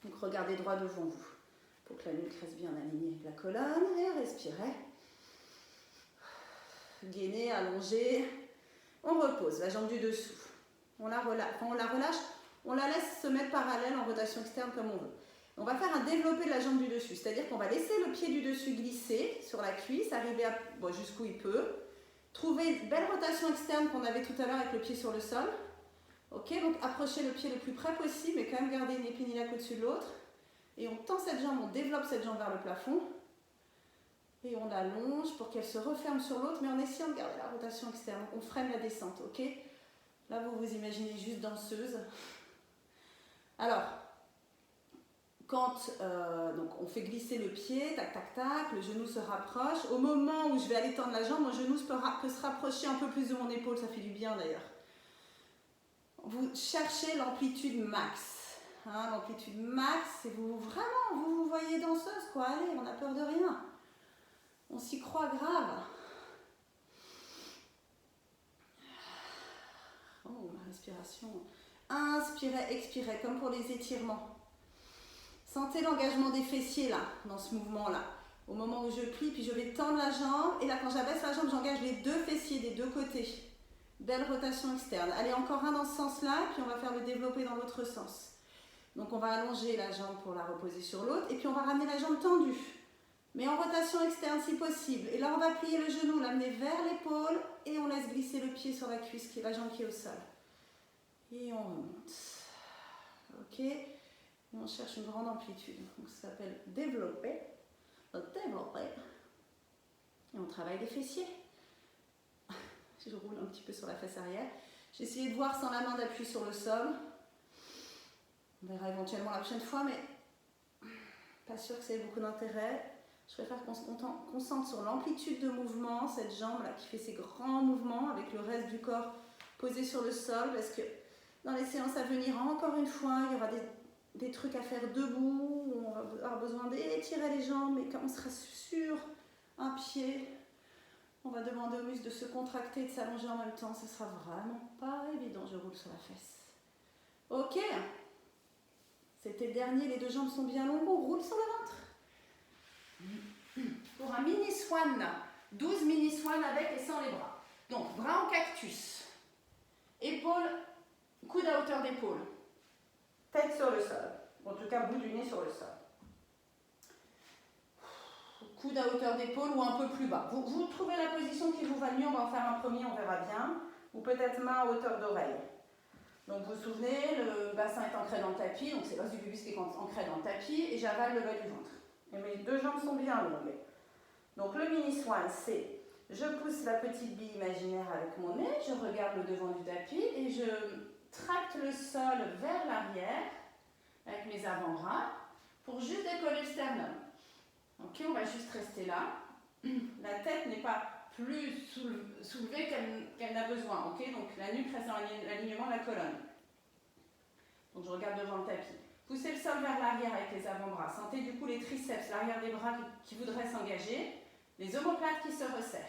Donc regardez droit devant vous pour que la nuque reste bien alignée avec la colonne. Et respirez. Gainez, allongez. On repose la jambe du dessous. On la relâche. Quand on la relâche, on la laisse se mettre parallèle en rotation externe comme on veut. On va faire un développé de la jambe du dessus, c'est-à-dire qu'on va laisser le pied du dessus glisser sur la cuisse, arriver jusqu'où il peut. Trouver une belle rotation externe qu'on avait tout à l'heure avec le pied sur le sol. Ok, donc approchez le pied le plus près possible, mais quand même garder une épine iliaque au-dessus de l'autre. Et on tend cette jambe, on développe cette jambe vers le plafond. Et on l'allonge pour qu'elle se referme sur l'autre, mais en essayant de garder la rotation externe. On freine la descente, ok? Là, vous vous imaginez juste danseuse. Alors, quand donc on fait glisser le pied, tac, tac, tac, le genou se rapproche. Au moment où je vais aller tendre la jambe, mon genou peut se rapprocher un peu plus de mon épaule, ça fait du bien d'ailleurs. Vous cherchez l'amplitude max. Hein, l'amplitude max, et vous vous voyez danseuse, quoi. Allez, on n'a peur de rien. On s'y croit grave. Oh, ma respiration. Inspirez, expirez, comme pour les étirements. Sentez l'engagement des fessiers là, dans ce mouvement-là. Au moment où je plie, puis je vais tendre la jambe. Et là, quand j'abaisse la jambe, j'engage les deux fessiers des deux côtés. Belle rotation externe. Allez, encore un dans ce sens-là, puis on va faire le développer dans l'autre sens. Donc, on va allonger la jambe pour la reposer sur l'autre. Et puis, on va ramener la jambe tendue. Mais en rotation externe si possible. Et là, on va plier le genou, l'amener vers l'épaule. Et on laisse glisser le pied sur la cuisse, qui est la jambe qui est au sol. Et on remonte. Ok. Et on cherche une grande amplitude. Donc, ça s'appelle développer. Développer. Et on travaille les fessiers. Je roule un petit peu sur la fesse arrière. J'ai essayé de voir sans la main d'appui sur le sol. On verra éventuellement la prochaine fois, mais pas sûr que ça ait beaucoup d'intérêt. Je préfère qu'on se concentre sur l'amplitude de mouvement, cette jambe là qui fait ses grands mouvements avec le reste du corps posé sur le sol, parce que dans les séances à venir, encore une fois, il y aura des trucs à faire debout, où on va avoir besoin d'étirer les jambes, mais quand on sera sur un pied, on va demander aux muscles de se contracter et de s'allonger en même temps. Ce sera vraiment pas évident. Je roule sur la fesse. Ok. C'était le dernier. Les deux jambes sont bien longues. On roule sur le ventre. Pour un mini swan, 12 mini swan avec et sans les bras. Donc, bras en cactus. Épaules, coude à hauteur d'épaule. Tête sur le sol. En tout cas, bout du nez sur le sol. Coude à hauteur d'épaule ou un peu plus bas. Vous trouvez la position qui vous va mieux, on va en faire un premier, on verra bien. Ou peut-être main à hauteur d'oreille. Donc vous vous souvenez, le bassin est ancré dans le tapis, donc c'est l'os du pubis qui est ancré dans le tapis, et j'avale le bas du ventre. Et mes deux jambes sont bien longues. Donc le mini swan, c'est je pousse la petite bille imaginaire avec mon nez, je regarde le devant du tapis et je tracte le sol vers l'arrière avec mes avant-bras pour juste décoller le sternum. Ok, on va juste rester là. La tête n'est pas plus soulevée qu'elle n'a besoin. Ok, donc la nuque reste dans l'alignement de la colonne. Donc je regarde devant le tapis. Poussez le sol vers l'arrière avec les avant-bras. Sentez du coup les triceps, l'arrière des bras qui voudraient s'engager. Les omoplates qui se resserrent.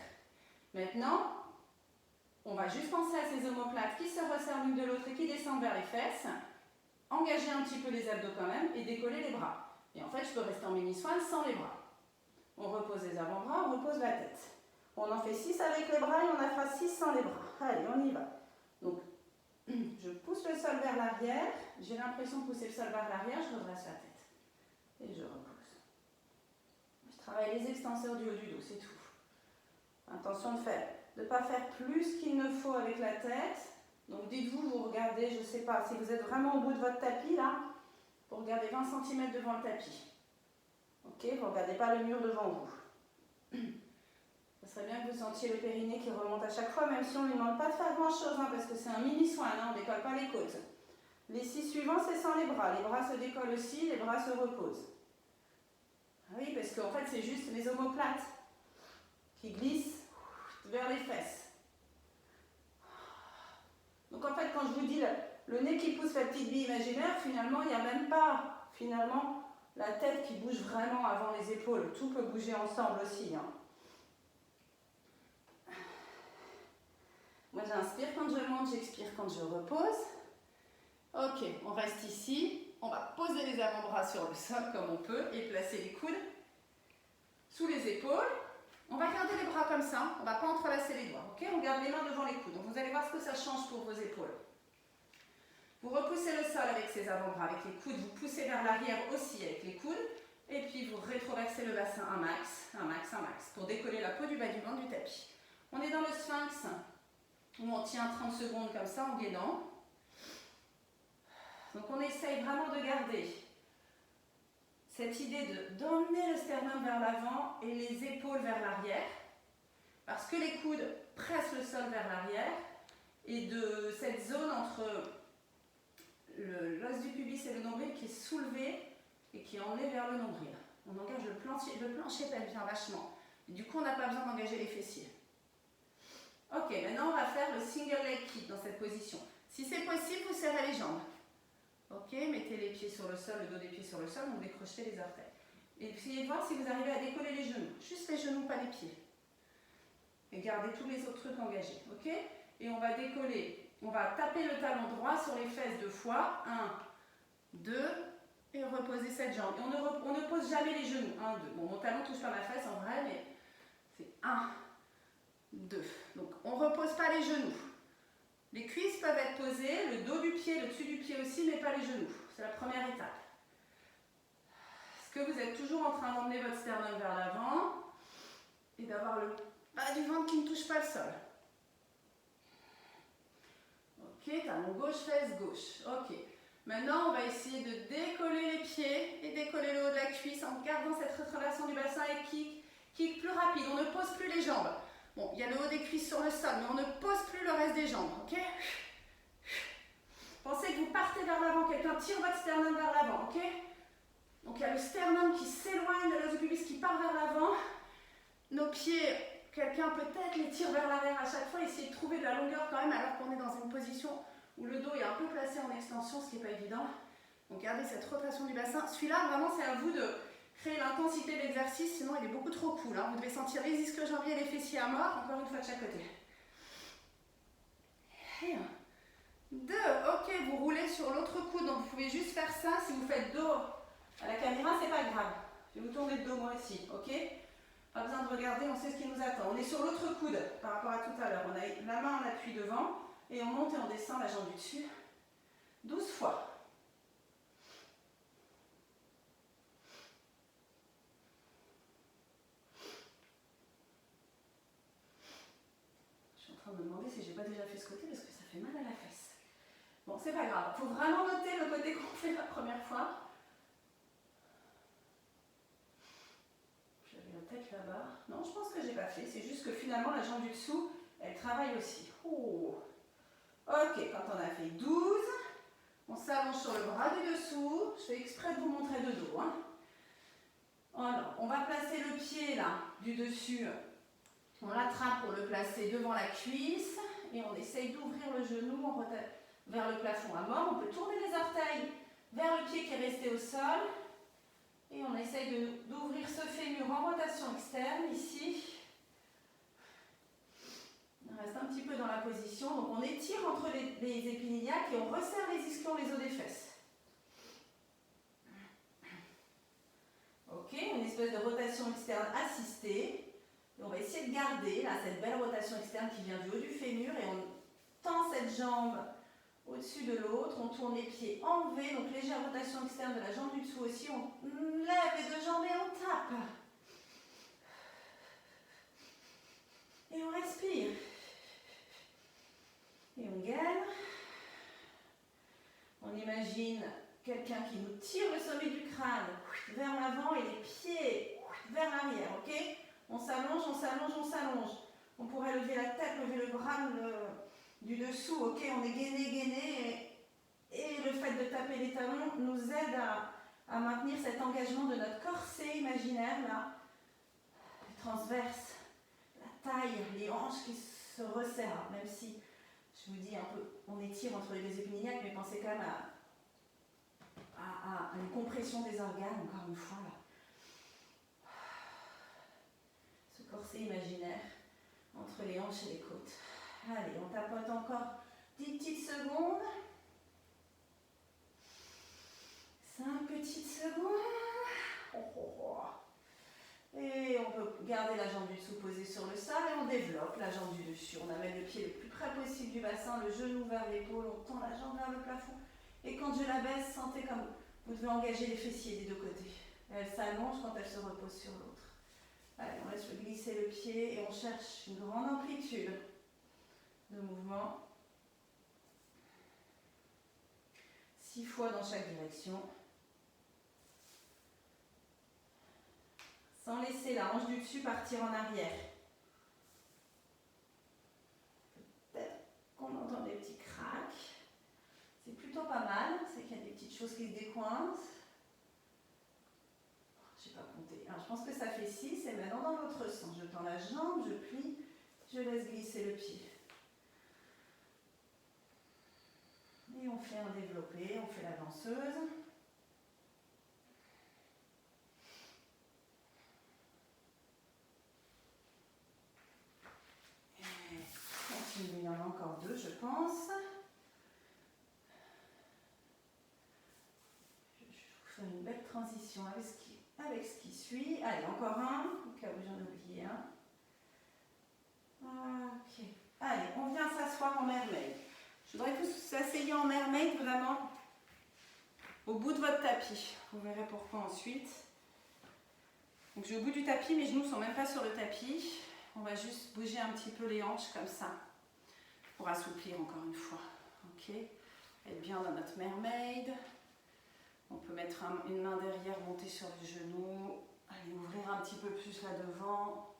Maintenant, on va juste penser à ces omoplates qui se resserrent l'une de l'autre et qui descendent vers les fesses. Engager un petit peu les abdos quand même et décoller les bras. Et en fait, je peux rester en mini swan sans les bras. On repose les avant-bras, on repose la tête. On en fait 6 avec les bras et on en fera 6 sans les bras. Allez, on y va. Donc, je pousse le sol vers l'arrière. J'ai l'impression de pousser le sol vers l'arrière, je redresse la tête. Et je repose. Je travaille les extenseurs du haut du dos, c'est tout. Attention de ne pas faire plus qu'il ne faut avec la tête. Donc dites-vous, vous regardez, je ne sais pas, si vous êtes vraiment au bout de votre tapis là, vous regardez 20 cm devant le tapis. Ok, vous ne regardez pas le mur devant vous. Ce serait bien que vous sentiez le périnée qui remonte à chaque fois, même si on ne lui demande pas de faire grand chose, hein, parce que c'est un mini swan, hein, on ne décolle pas les côtes. Les 6 suivants, c'est sans les bras. Les bras se décollent aussi, les bras se reposent. Oui, parce qu'en fait, c'est juste les omoplates qui glissent vers les fesses. Donc en fait, quand je vous dis le nez qui pousse la petite bille imaginaire, finalement, il n'y a même pas la tête qui bouge vraiment avant les épaules. Tout peut bouger ensemble aussi. Hein. Moi, j'inspire quand je monte, j'expire quand je repose. Ok, on reste ici. On va poser les avant-bras sur le sol comme on peut et placer les coudes sous les épaules. On va garder les bras comme ça, on ne va pas entrelacer les doigts. Ok, on garde les mains devant les coudes. Donc vous allez voir ce que ça change pour vos épaules. Vous repoussez le sol avec ces avant-bras, avec les coudes. Vous poussez vers l'arrière aussi avec les coudes. Et puis vous rétroversez le bassin un max, un max, un max, pour décoller la peau du bas du ventre du tapis. On est dans le sphinx, où on tient 30 secondes comme ça en gainant. Donc on essaye vraiment de garder cette idée d'emmener le sternum vers l'avant et les épaules vers l'arrière, parce que les coudes pressent le sol vers l'arrière, et de cette zone entre l'os du pubis et le nombril qui est soulevé et qui est emmené vers le nombril. On engage le plancher pelvien vachement. Et du coup, on n'a pas besoin d'engager les fessiers. Ok, maintenant on va faire le single leg kick dans cette position. Si c'est possible, vous serrez les jambes. Ok, mettez les pieds sur le sol, le dos des pieds sur le sol, donc décrochez les orteils. Et essayez de voir si vous arrivez à décoller les genoux. Juste les genoux, pas les pieds. Et gardez tous les autres trucs engagés. Ok? Et on va décoller, on va taper le talon droit sur les fesses 2 fois. 1, 2, et reposer cette jambe. Et on ne pose jamais les genoux. 1, 2. Bon, mon talon ne touche pas ma fesse en vrai, mais c'est 1, 2. Donc on ne repose pas les genoux. Les cuisses peuvent être posées, le dos du pied, le dessus du pied aussi, mais pas les genoux. C'est la première étape. Est-ce que vous êtes toujours en train d'emmener votre sternum vers l'avant et d'avoir le bas du ventre qui ne touche pas le sol? Ok, talon gauche, fesse gauche. Ok. Maintenant, on va essayer de décoller les pieds et décoller le haut de la cuisse en gardant cette rétrovation du bassin et kick plus rapide. On ne pose plus les jambes. Bon, il y a le haut des cuisses sur le sol, mais on ne pose plus le reste des jambes, ok? Pensez que vous partez vers l'avant, quelqu'un tire votre sternum vers l'avant, ok? Donc il y a le sternum qui s'éloigne de l'os du pubis, qui part vers l'avant. Nos pieds, quelqu'un peut-être les tire vers l'arrière à chaque fois, essayez de trouver de la longueur quand même alors qu'on est dans une position où le dos est un peu placé en extension, ce qui n'est pas évident. Donc gardez cette rotation du bassin. Celui-là, vraiment, c'est à vous de créer l'intensité de l'exercice, sinon il est beaucoup trop cool. Hein. Vous devez sentir les ischio-jambiers et les fessiers à mort, encore une fois de chaque côté. Et 1, 2, ok, vous roulez sur l'autre coude, donc vous pouvez juste faire ça. Si vous faites dos à la caméra, c'est pas grave. Je vais vous tourner de dos moi aussi, ok? Pas besoin de regarder, on sait ce qui nous attend. On est sur l'autre coude par rapport à tout à l'heure. On a la main en appui devant et on monte et on descend la jambe du dessus 12 fois. Je suis en train de me demander si j'ai pas déjà fait ce côté parce que ça fait mal à la fesse. Bon, c'est pas grave. Il faut vraiment noter le côté qu'on fait la première fois. peut-être là-bas. Non, je pense que j'ai pas fait. C'est juste que finalement, la jambe du dessous, elle travaille aussi. Oh. Ok, quand on a fait 12, on s'allonge sur le bras du dessous. Je fais exprès de vous montrer de dos. Hein. Alors, on va placer le pied là, du dessus. On l'attrape pour le placer devant la cuisse. Et on essaye d'ouvrir le genou vers le plafond à mort. On peut tourner les orteils vers le pied qui est resté au sol. Et on essaye d'ouvrir ce fémur en rotation externe, ici. On reste un petit peu dans la position. Donc on étire entre les épinilliaques et on resserre les ischions, les os des fesses. Ok, une espèce de rotation externe assistée. Et on va essayer de garder là, cette belle rotation externe qui vient du haut du fémur. Et on tend cette jambe au-dessus de l'autre, on tourne les pieds en V, donc légère rotation externe de la jambe du dessous aussi, on lève les deux jambes et on tape. Et on respire. Et on gaine. On imagine quelqu'un qui nous tire le sommet du crâne vers l'avant et les pieds vers l'arrière, ok? On s'allonge, on s'allonge, on s'allonge. On pourrait lever la tête, lever le bras du dessous, ok? On est gainé, gainé. Et le fait de taper les talons nous aide à maintenir cet engagement de notre corset imaginaire, là, transverse, la taille, les hanches qui se resserrent, même si, je vous dis un peu, on étire entre les deux épinilliaques, mais pensez quand même à une compression des organes, encore une fois, là. Ce corset imaginaire entre les hanches et les côtes. Allez, on tapote encore 10 petites secondes. 5 petites secondes. Et on peut garder la jambe du dessous posée sur le sol et on développe la jambe du dessus. On amène le pied le plus près possible du bassin, le genou vers l'épaule, on tend la jambe vers le plafond. Et quand je la baisse, sentez comme vous devez engager les fessiers des deux côtés. Elle s'allonge quand elle se repose sur l'autre. Allez, on laisse glisser le pied et on cherche une grande amplitude de mouvement. 6 fois dans chaque direction. Sans laisser la hanche du dessus partir en arrière. Peut-être qu'on entend des petits craques. C'est plutôt pas mal, c'est qu'il y a des petites choses qui se décoincent. Je n'ai pas compté. Alors, je pense que ça fait 6 et maintenant dans l'autre sens. Je tends la jambe, je plie, je laisse glisser le pied. Et on fait un développé, on fait la danseuse. Il y en a encore 2, je pense. Je vais vous faire une belle transition avec ce qui suit. Allez, encore un, au cas où j'en ai oublié un. Ok. Allez, on vient s'asseoir en mermaid. Je voudrais que vous vous asseyiez en mermaid vraiment au bout de votre tapis. Vous verrez pourquoi ensuite. Donc je suis au bout du tapis, mes genoux ne sont même pas sur le tapis. On va juste bouger un petit peu les hanches comme ça. Pour assouplir encore une fois. Ok. Être bien dans notre mermaid. On peut mettre une main derrière, monter sur les genoux. Allez, ouvrir un petit peu plus là devant.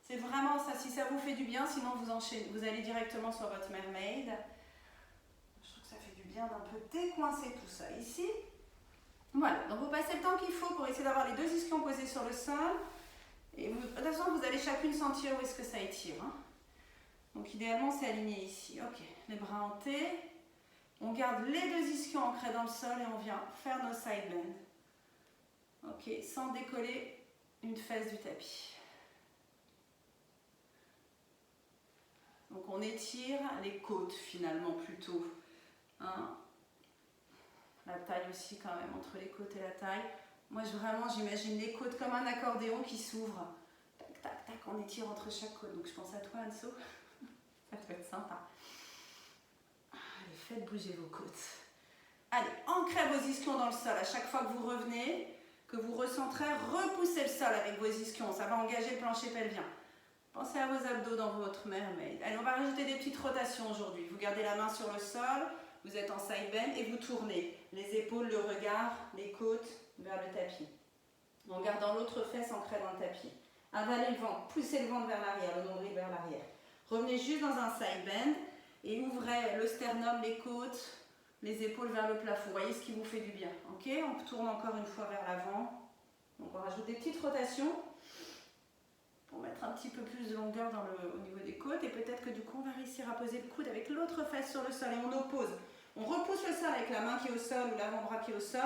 C'est vraiment ça. Si ça vous fait du bien, sinon vous allez directement sur votre mermaid. Je trouve que ça fait du bien d'un peu décoincer tout ça ici. Voilà. Donc vous passez le temps qu'il faut pour essayer d'avoir les deux ischions posés sur le sol. Et de toute façon, vous allez chacune sentir où est-ce que ça étire. Hein. Donc idéalement c'est aligné ici. Ok, les bras en T. On garde les deux ischions ancrés dans le sol et on vient faire nos side bends. Ok, sans décoller une fesse du tapis. Donc on étire les côtes finalement plutôt. Hein. La taille aussi quand même, entre les côtes et la taille. Moi j'imagine les côtes comme un accordéon qui s'ouvre. Tac, tac, tac, on étire entre chaque côte. Donc je pense à toi Anso. Ça peut être sympa. Allez, faites bouger vos côtes. Allez, ancrez vos ischions dans le sol. À chaque fois que vous revenez, que vous recentrez, repoussez le sol avec vos ischions. Ça va engager le plancher pelvien. Pensez à vos abdos dans votre mermaid. Allez, on va rajouter des petites rotations aujourd'hui. Vous gardez la main sur le sol, vous êtes en side bend et vous tournez. Les épaules, le regard, les côtes vers le tapis. En gardant l'autre fesse ancrée dans le tapis. Avalez le ventre, poussez le ventre vers l'arrière, le nombril vers l'arrière. Revenez juste dans un side bend et ouvrez le sternum, les côtes, les épaules vers le plafond. Voyez ce qui vous fait du bien. Ok, on tourne encore une fois vers l'avant. Donc on rajoute des petites rotations pour mettre un petit peu plus de longueur au niveau des côtes. Et peut-être que du coup on va réussir à poser le coude avec l'autre fesse sur le sol. Et on oppose. On repousse le sol avec la main qui est au sol ou l'avant-bras qui est au sol.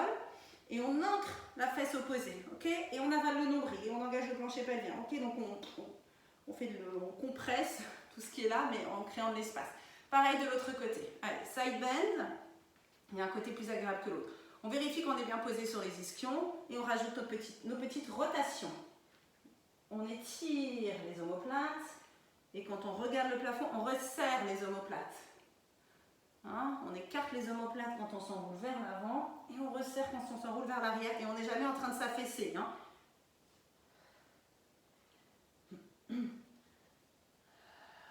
Et on ancre la fesse opposée. Ok, et on avale le nombril et on engage le plancher pelvien. Ok, donc on compresse tout ce qui est là, mais en créant de l'espace. Pareil de l'autre côté. Allez, side bend. Il y a un côté plus agréable que l'autre. On vérifie qu'on est bien posé sur les ischions et on rajoute nos petites rotations. On étire les omoplates et quand on regarde le plafond, on resserre les omoplates. Hein, on écarte les omoplates quand on s'enroule vers l'avant et on resserre quand on s'enroule vers l'arrière et on n'est jamais en train de s'affaisser. Hein.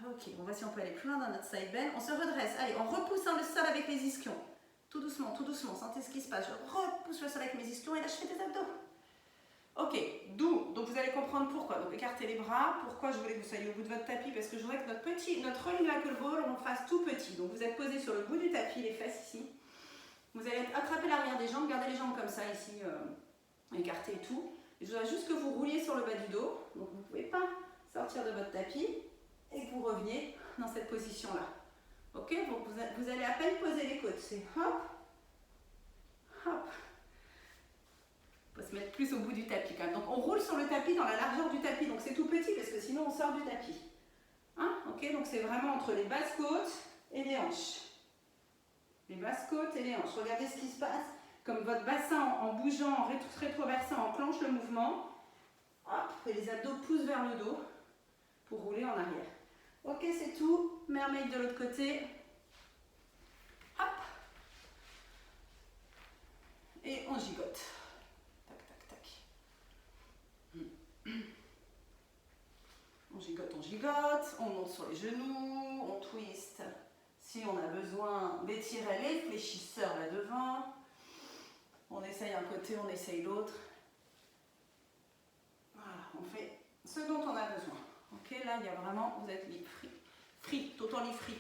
Ok, on va si on peut aller plus loin dans notre side bend. On se redresse. Allez, en repoussant le sol avec les ischions. Tout doucement, sentez ce qui se passe. Je repousse le sol avec mes ischions et là je fais des abdos. Ok, donc vous allez comprendre pourquoi. Donc écartez les bras. Pourquoi je voulais que vous soyez au bout de votre tapis? Parce que je voudrais que notre rolling knuckleball, on fasse tout petit. Donc vous êtes posé sur le bout du tapis, les fesses ici. Vous allez attraper l'arrière des jambes, gardez les jambes comme ça ici, écartées et tout. Et je voudrais juste que vous rouliez sur le bas du dos. Donc vous ne pouvez pas sortir de votre tapis et que vous reveniez dans cette position-là. Ok, donc vous allez à peine poser les côtes. C'est hop, hop. Il faut se mettre plus au bout du tapis quand même. Donc on roule sur le tapis dans la largeur du tapis. Donc c'est tout petit parce que sinon on sort du tapis. Hein, ok, donc c'est vraiment entre les basses côtes et les hanches. Les basses côtes et les hanches. Regardez ce qui se passe. Comme votre bassin en bougeant, en rétroversant, enclenche le mouvement. Hop, et les abdos poussent vers le dos pour rouler en arrière. Ok, c'est tout. Mermaid de l'autre côté. Hop. Et on gigote. Tac, tac, tac. On gigote. On monte sur les genoux. On twist. Si on a besoin d'étirer les fléchisseurs là devant. On essaye un côté, on essaye l'autre. Voilà, on fait ce dont on a besoin. Ok, là, il y a vraiment, vous êtes libre, free, totally free.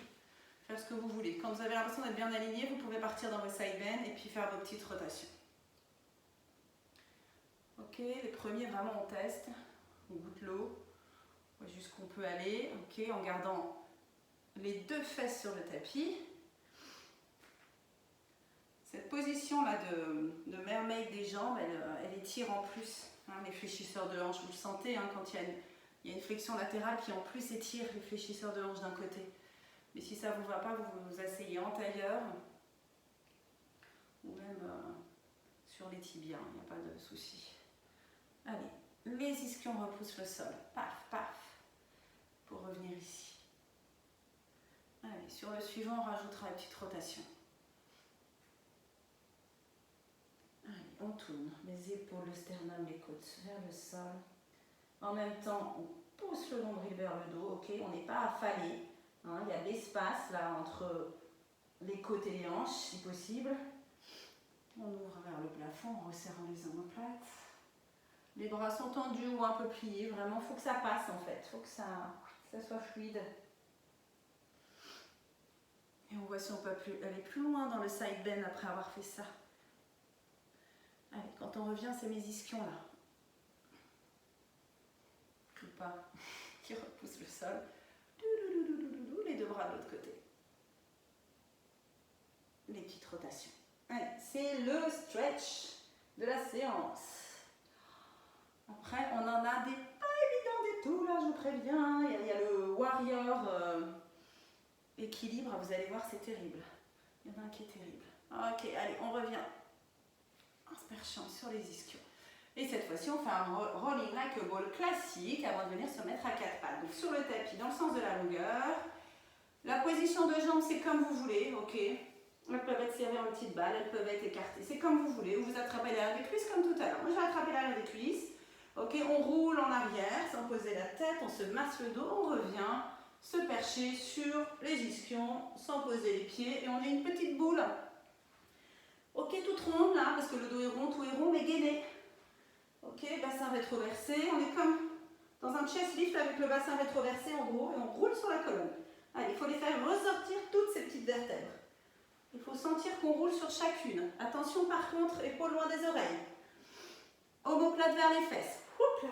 Faire ce que vous voulez. Quand vous avez l'impression d'être bien aligné, vous pouvez partir dans vos side bend et puis faire vos petites rotations. Ok, les premiers, vraiment, on teste. On goûte l'eau. On voit jusqu'où on peut aller. Ok, en gardant les deux fesses sur le tapis. Cette position-là de mermaid des jambes, elle étire en plus hein, les fléchisseurs de hanches. Vous le sentez hein, quand il y a une flexion latérale qui en plus étire les fléchisseurs de hanches d'un côté. Mais si ça ne vous va pas, vous vous asseyez en tailleur ou même sur les tibias, il n'y a pas de souci. Allez, les ischions repoussent le sol. Paf, paf, pour revenir ici. Allez, sur le suivant, on rajoutera une petite rotation. Allez, on tourne les épaules, le sternum, les côtes vers le sol. En même temps, on pousse le nombril vers le dos. Ok, on n'est pas affalé. Hein, il y a de l'espace là entre les côtes et les hanches, si possible. On ouvre vers le plafond en resserrant les omoplates. Les bras sont tendus ou un peu pliés. Vraiment, il faut que ça passe en fait. Il faut que ça soit fluide. Et on voit si on peut aller plus loin dans le side bend après avoir fait ça. Allez, quand on revient, c'est mes ischions là. Ou pas, qui repousse le sol. Les deux bras de l'autre côté. Les petites rotations. Allez, c'est le stretch de la séance. Après, on en a des pas évidents du tout, là, je vous préviens. Il y a le warrior équilibre, vous allez voir, c'est terrible. Il y en a un qui est terrible. Ok, allez, on revient en se perchant sur les ischions. Et cette fois-ci, on fait un rolling knuckleball classique avant de venir se mettre à quatre pattes. Donc sur le tapis, dans le sens de la longueur. La position de jambes, c'est comme vous voulez, ok. Elles peuvent être serrées en petites balles, elles peuvent être écartées. C'est comme vous voulez. Ou vous attrapez l'arrière des cuisses comme tout à l'heure. Moi, je vais attraper l'arrière des cuisses. Ok, on roule en arrière sans poser la tête, on se masse le dos, on revient se percher sur les ischions sans poser les pieds et on est une petite boule. Ok, toute ronde là, parce que le dos est rond, tout est rond, mais gainé. Ok, bassin rétroversé, on est comme dans un chest lift avec le bassin rétroversé en gros et on roule sur la colonne. Allez, il faut les faire ressortir toutes ces petites vertèbres. Il faut sentir qu'on roule sur chacune. Attention par contre, épaules loin des oreilles. Omoplate vers les fesses. Oups là.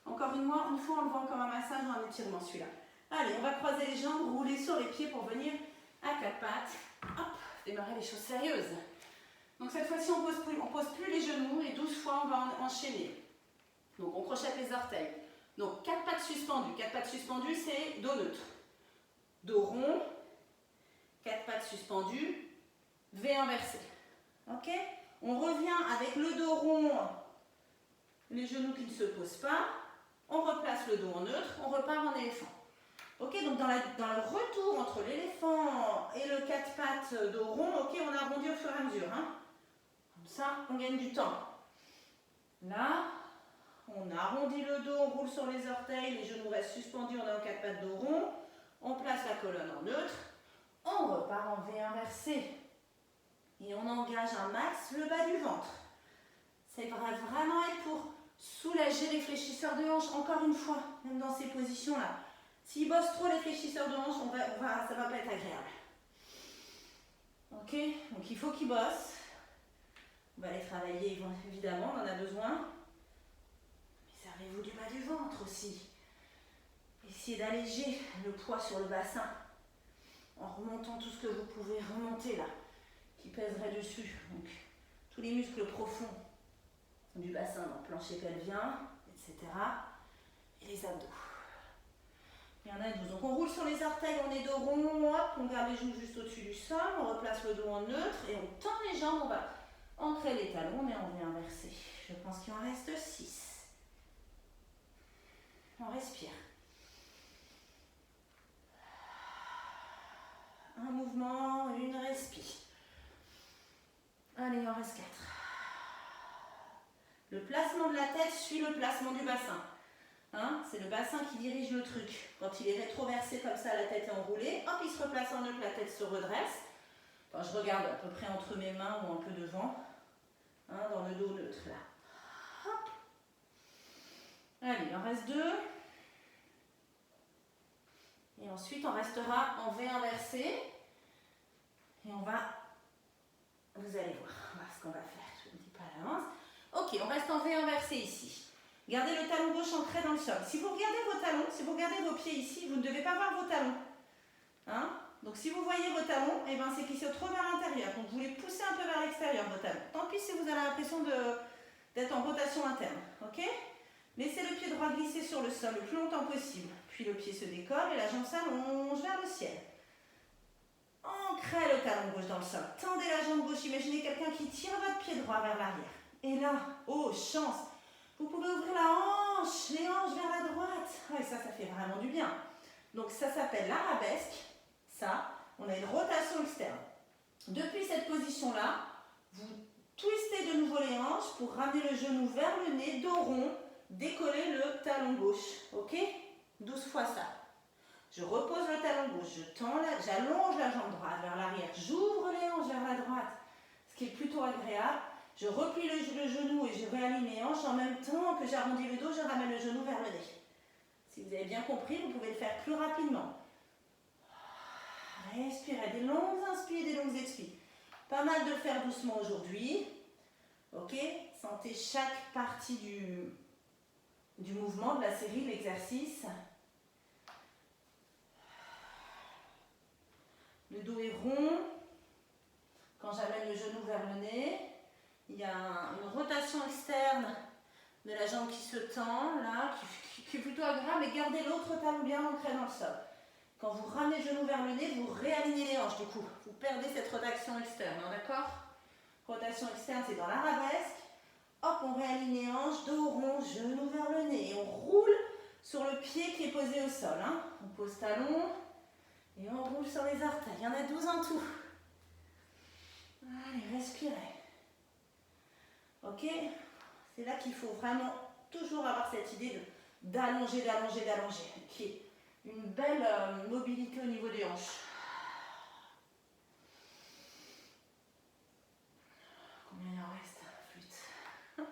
Encore une fois, en levant comme un massage, un étirement celui-là. Allez, on va croiser les jambes, rouler sur les pieds pour venir à quatre pattes. Hop, démarrer les choses sérieuses. Donc cette fois-ci, on pose plus les genoux et 12 fois, on va enchaîner. Donc on crochette les orteils. Donc 4 pattes suspendues. 4 pattes suspendues, c'est dos neutre. Dos rond, 4 pattes suspendues, V inversé. Ok? On revient avec le dos rond, les genoux qui ne se posent pas. On replace le dos en neutre, on repart en éléphant. Ok, donc dans le retour entre l'éléphant et le 4 pattes dos rond, ok, on arrondit au fur et à mesure. Hein. Comme ça, on gagne du temps. Là, on arrondit le dos, on roule sur les orteils, les genoux restent suspendus, on est en 4 pattes dos rond. On place la colonne en neutre, on repart en V inversé. Et on engage un max le bas du ventre. Ça va vraiment être pour soulager les fléchisseurs de hanches, encore une fois, même dans ces positions-là. S'ils bossent trop les fléchisseurs de hanches, ça ne va pas être agréable. Ok? Donc il faut qu'ils bossent. On va les travailler évidemment, on en a besoin. Mais servez-vous du bas du ventre aussi. Essayez d'alléger le poids sur le bassin en remontant tout ce que vous pouvez remonter là, qui pèserait dessus. Donc tous les muscles profonds du bassin, donc plancher pelvien, etc. Et les abdos. Il y en a 12. Donc on roule sur les orteils, on est dos rond, hop, on garde les genoux juste au-dessus du sol, on replace le dos en neutre et on tend les jambes, on va ancrer les talons et on vient inverser. Je pense qu'il en reste 6. On respire. Un mouvement, une respi. Allez, il en reste 4. Le placement de la tête suit le placement du bassin. Hein, c'est le bassin qui dirige le truc. Quand il est rétroversé comme ça, la tête est enroulée, hop, il se replace en neutre, la tête se redresse. Enfin, je regarde à peu près entre mes mains ou un peu devant, hein, dans le dos neutre là. Hop. Allez, il en reste 2. Et ensuite, on restera en V inversé. Et on va, vous allez voir ce qu'on va faire. Je ne dis pas à l'avance. Ok, on reste en V inversé ici. Gardez le talon gauche ancré dans le sol. Si vous regardez vos talons, si vous regardez vos pieds ici, vous ne devez pas voir vos talons. Hein? Donc si vous voyez vos talons, eh ben, c'est qu'ils se trouvent vers l'intérieur. Donc vous les poussez un peu vers l'extérieur, vos talons. Tant pis si vous avez l'impression d'être en rotation interne. Ok? Laissez le pied droit glisser sur le sol le plus longtemps possible. Puis le pied se décolle et la jambe s'allonge vers le ciel. Ancrez le talon gauche dans le sol. Tendez la jambe gauche. Imaginez quelqu'un qui tire votre pied droit vers l'arrière. Et là, oh chance, vous pouvez ouvrir la hanche, les hanches vers la droite. Ah, et ça fait vraiment du bien. Donc ça s'appelle l'arabesque. Ça, on a une rotation externe. Depuis cette position-là, vous twistez de nouveau les hanches pour ramener le genou vers le nez, dos rond, décoller le talon gauche. Ok? 12 fois ça. Je repose le talon gauche, j'allonge la jambe droite vers l'arrière, j'ouvre les hanches vers la droite, ce qui est plutôt agréable. Je replie le genou et je réaligne les hanches en même temps que j'arrondis le dos, je ramène le genou vers le nez. Si vous avez bien compris, vous pouvez le faire plus rapidement. Respirez, des longues inspires, des longues expires. Pas mal de le faire doucement aujourd'hui. Ok? Sentez chaque partie du mouvement, de la série, de l'exercice. Le dos est rond. Quand j'amène le genou vers le nez, il y a une rotation externe de la jambe qui se tend, là, qui est plutôt agréable, mais gardez l'autre talon bien ancré dans le sol. Quand vous ramenez le genou vers le nez, vous réalignez les hanches du coup. Vous perdez cette rotation externe, hein, d'accord? Rotation externe, c'est dans l'arabesque. Hop, on réaligne les hanches, dos rond, genou vers le nez. Et on roule sur le pied qui est posé au sol. Hein. On pose talon et on roule sur les orteils. Il y en a 12 en tout. Allez, respirez. Ok? C'est là qu'il faut vraiment toujours avoir cette idée d'allonger, d'allonger, d'allonger. Qui est une belle mobilité au niveau des hanches. Combien il en reste? Flûte.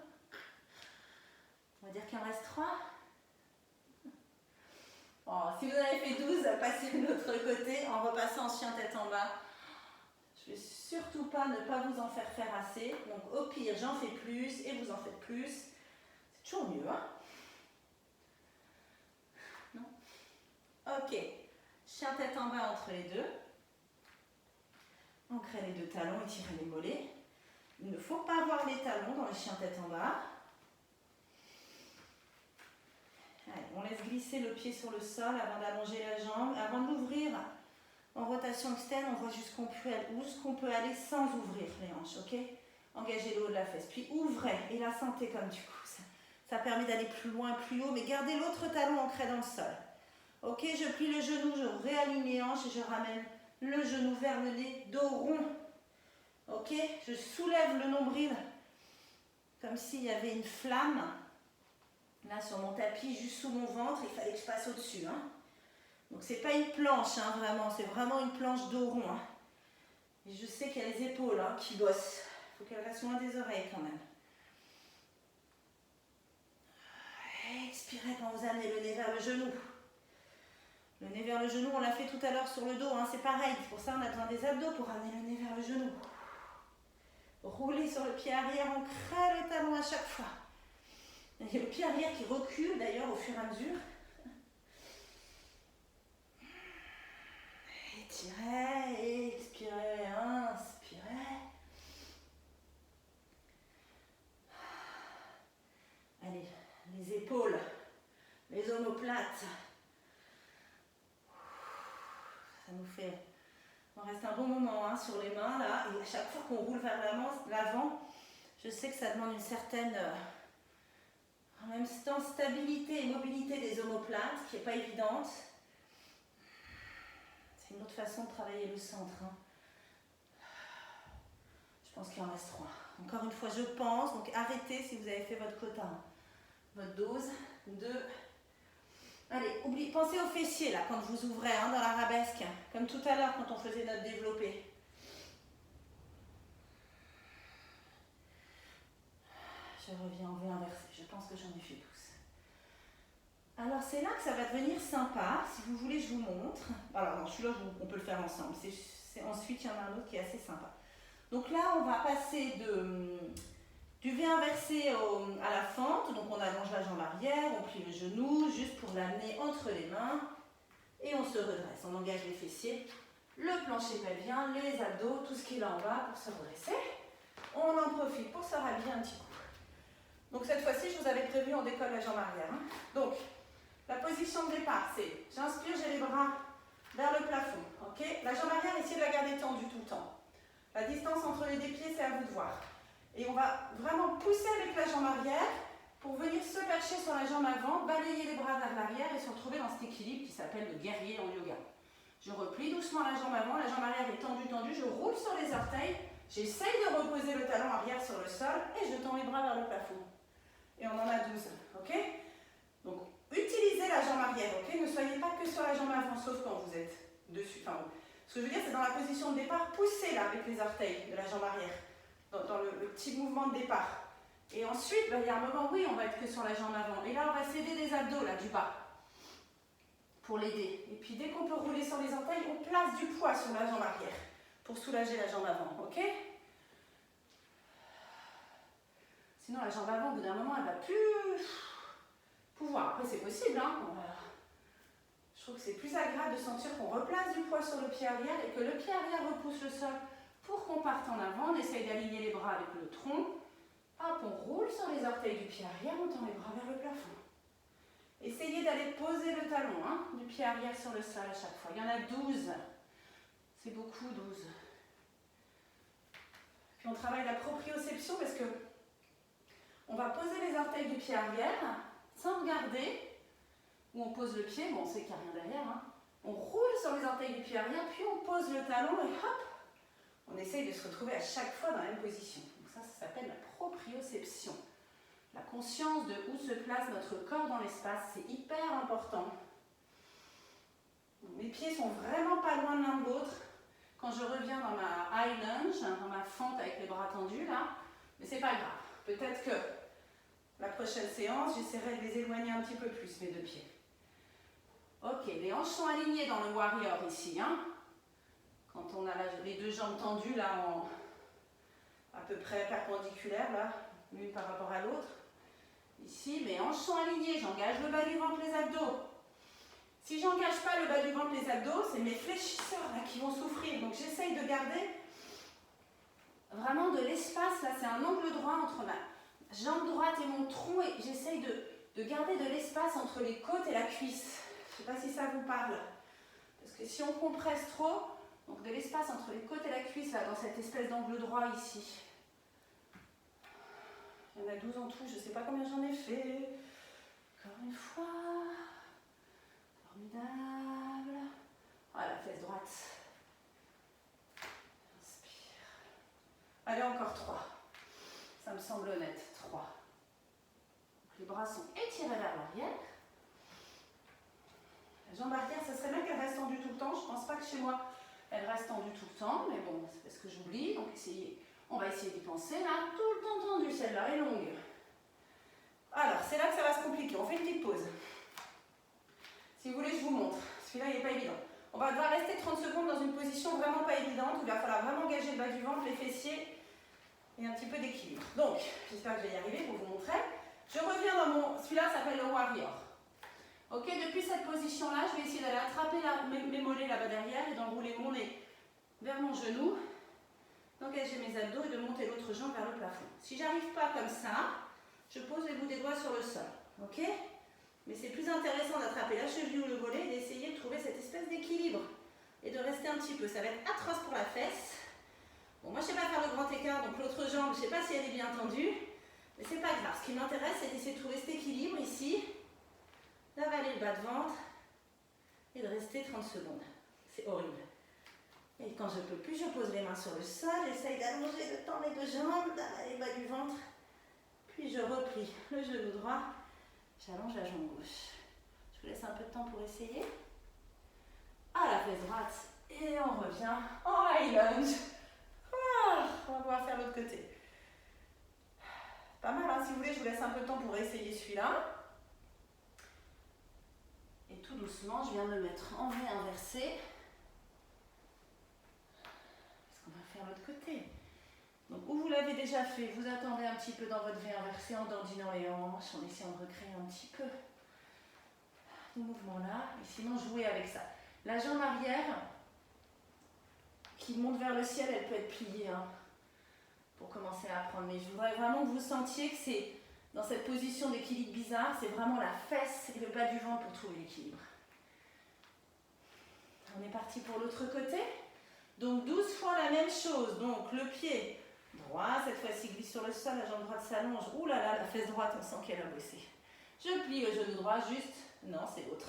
On va dire qu'il en reste 3. passer de l'autre côté en repassant en chien tête en bas. Je ne vais surtout pas ne pas vous en faire assez. Donc au pire, j'en fais plus et vous en faites plus. C'est toujours mieux, hein? Non? Ok. Chien tête en bas entre les deux. Ancrez les deux talons, étirez les mollets. Il ne faut pas avoir les talons dans le chien tête en bas. Allez, on laisse glisser le pied sur le sol avant d'allonger la jambe. Avant de l'ouvrir en rotation externe, on voit jusqu'où peut aller sans ouvrir les hanches, ok? Engagez le haut de la fesse, puis ouvrez et la sentez comme du coup. Ça permet d'aller plus loin, plus haut, mais gardez l'autre talon ancré dans le sol. Ok, je plie le genou, je réaligne les hanches et je ramène le genou vers le nez, dos rond. Ok, je soulève le nombril comme s'il y avait une flamme. Là sur mon tapis, juste sous mon ventre, il fallait que je passe au-dessus. Hein. Donc c'est pas une planche, hein, vraiment, c'est vraiment une planche dos rond. Hein. Et je sais qu'il y a les épaules hein, qui bossent. Il faut qu'elles restent loin des oreilles quand même. Expirez quand vous amenez le nez vers le genou. Le nez vers le genou, on l'a fait tout à l'heure sur le dos, hein, c'est pareil. C'est pour ça qu'on a besoin des abdos pour amener le nez vers le genou. Roulez sur le pied arrière, on crée le talon à chaque fois. Il y a le pied arrière qui recule d'ailleurs au fur et à mesure. Étirez, expirez, inspirez. Allez, les épaules, les omoplates. Ça nous fait... On reste un bon moment hein, sur les mains là. Et à chaque fois qu'on roule vers l'avant, je sais que ça demande une certaine... en même temps, stabilité et mobilité des omoplates, qui n'est pas évidente. C'est une autre façon de travailler le centre. Hein. Je pense qu'il en reste 3. Encore une fois, je pense. Donc arrêtez si vous avez fait votre quota. Votre dose. 2. Allez, pensez aux fessiers là, quand vous ouvrez hein, dans l'arabesque. Comme tout à l'heure quand on faisait notre développé. Je reviens en V inversé. Je pense que j'en ai fait tous. Alors c'est là que ça va devenir sympa. Si vous voulez, je vous montre. Alors non, celui-là, on peut le faire ensemble. Ensuite, il y en a un autre qui est assez sympa. Donc là, on va passer du V inversé à la fente. Donc on allonge la jambe arrière, on plie le genou, juste pour l'amener entre les mains. Et on se redresse. On engage les fessiers, le plancher pelvien, les abdos, tout ce qui est là en bas pour se redresser. On en profite pour se rhabiller un petit coup. Donc cette fois-ci, je vous avais prévu, on décolle la jambe arrière. Hein. Donc, la position de départ, c'est j'inspire, j'ai les bras vers le plafond. Okay, la jambe arrière, essayez de la garder tendue tout le temps. La distance entre les deux pieds, c'est à vous de voir. Et on va vraiment pousser avec la jambe arrière pour venir se percher sur la jambe avant, balayer les bras vers l'arrière et se retrouver dans cet équilibre qui s'appelle le guerrier en yoga. Je replie doucement la jambe avant, la jambe arrière est tendue, je roule sur les orteils, j'essaye de reposer le talon arrière sur le sol et je tends les bras vers le plafond. Et on en a 12, ok? Donc, utilisez la jambe arrière, ok? Ne soyez pas que sur la jambe avant, sauf quand vous êtes dessus. Enfin, ce que je veux dire, c'est dans la position de départ, poussez là avec les orteils de la jambe arrière, dans le petit mouvement de départ. Et ensuite, il y a un moment, oui, on va être que sur la jambe avant. Et là, on va s'aider des abdos, là, du bas, pour l'aider. Et puis, dès qu'on peut rouler sur les orteils, on place du poids sur la jambe arrière pour soulager la jambe avant, ok? Sinon, la jambe avant, au bout d'un moment, elle ne va plus pouvoir. Après, c'est possible, hein. Je trouve que c'est plus agréable de sentir qu'on replace du poids sur le pied arrière et que le pied arrière repousse le sol pour qu'on parte en avant. On essaye d'aligner les bras avec le tronc. Hop, on roule sur les orteils du pied arrière, on tend les bras vers le plafond. Essayez d'aller poser le talon hein, du pied arrière sur le sol à chaque fois. Il y en a 12. C'est beaucoup, 12. Puis on travaille la proprioception parce que on va poser les orteils du pied arrière sans regarder où on pose le pied. Bon, on sait qu'il n'y a rien derrière. Hein. On roule sur les orteils du pied arrière, puis on pose le talon et hop, on essaye de se retrouver à chaque fois dans la même position. Donc ça s'appelle la proprioception. La conscience de où se place notre corps dans l'espace, c'est hyper important. Donc, mes pieds sont vraiment pas loin de l'un de l'autre. Quand je reviens dans ma high lunge, dans ma fente avec les bras tendus là, mais c'est pas grave. Peut-être que la prochaine séance, j'essaierai de les éloigner un petit peu plus, mes deux pieds. Ok, les hanches sont alignées dans le warrior ici. Hein. Quand on a les deux jambes tendues là, à peu près perpendiculaires là, l'une par rapport à l'autre. Ici, mes hanches sont alignées, j'engage le bas du ventre, les abdos. Si j'engage pas le bas du ventre, les abdos, c'est mes fléchisseurs là qui vont souffrir. Donc j'essaye de garder vraiment de l'espace. Là, c'est un angle droit entre ma jambe droite et mon tronc et j'essaye de garder de l'espace entre les côtes et la cuisse. Je ne sais pas si ça vous parle. Parce que si on compresse trop, donc de l'espace entre les côtes et la cuisse, là, dans cette espèce d'angle droit ici. Il y en a 12 en tout, je ne sais pas combien j'en ai fait. Encore une fois. Formidable. Voilà, fesse droite. Inspire. Allez, encore 3. Ça me semble honnête. 3. Les bras sont étirés vers l'arrière. La jambe arrière, ça serait bien qu'elle reste tendue tout le temps. Je ne pense pas que chez moi, elle reste tendue tout le temps. Mais bon, c'est parce que j'oublie. Donc, on va essayer d'y penser. Là, tout le temps tendue. Celle-là est longue. Alors, c'est là que ça va se compliquer. On fait une petite pause. Si vous voulez, je vous montre. Celui-là, il n'est pas évident. On va devoir rester 30 secondes dans une position vraiment pas évidente où il va falloir vraiment engager le bas du ventre, les fessiers et un petit peu d'équilibre. Donc, j'espère que je vais y arriver pour vous montrer. Je reviens dans mon... Celui-là s'appelle le warrior. Ok, depuis cette position-là, je vais essayer d'aller attraper mes mollets là-bas derrière et d'enrouler mon nez vers mon genou, d'engager mes abdos et de monter l'autre jambe vers le plafond. Si j'arrive pas comme ça, je pose les bouts des doigts sur le sol. Ok ? Mais c'est plus intéressant d'attraper la cheville ou le mollet et d'essayer de trouver cette espèce d'équilibre et de rester un petit peu. Ça va être atroce pour la fesse. Bon, moi je ne sais pas faire le grand écart, donc l'autre jambe, je ne sais pas si elle est bien tendue, mais c'est pas grave. Ce qui m'intéresse, c'est d'essayer de trouver cet équilibre ici, d'avaler le bas de ventre et de rester 30 secondes. C'est horrible. Et quand je ne peux plus, je pose les mains sur le sol, j'essaye d'allonger le temps les deux jambes, d'avaler le bas du ventre, puis je replie le genou droit. J'allonge la jambe gauche. Je vous laisse un peu de temps pour essayer. À la fesse droite. Et on revient en high lunge. On va pouvoir faire l'autre côté. Pas mal, hein. Si vous voulez, je vous laisse un peu de temps pour essayer celui-là. Et tout doucement, je viens de me mettre en V inversé. Parce qu'on va faire l'autre côté. Donc, où vous l'avez déjà fait, vous attendez un petit peu dans votre V inversé en dandinant les hanches, en essayant de recréer un petit peu ce mouvement-là. Et sinon, jouez avec ça. La jambe arrière qui monte vers le ciel, elle peut être pliée hein, pour commencer à apprendre. Mais je voudrais vraiment que vous sentiez que c'est dans cette position d'équilibre bizarre, c'est vraiment la fesse et le bas du ventre pour trouver l'équilibre. On est parti pour l'autre côté. Donc 12 fois la même chose. Donc le pied droit, cette fois-ci glisse sur le sol, la jambe droite s'allonge. Ouh là là, la fesse droite, on sent qu'elle a bossé. Je plie le genou droit juste. Non, c'est l'autre.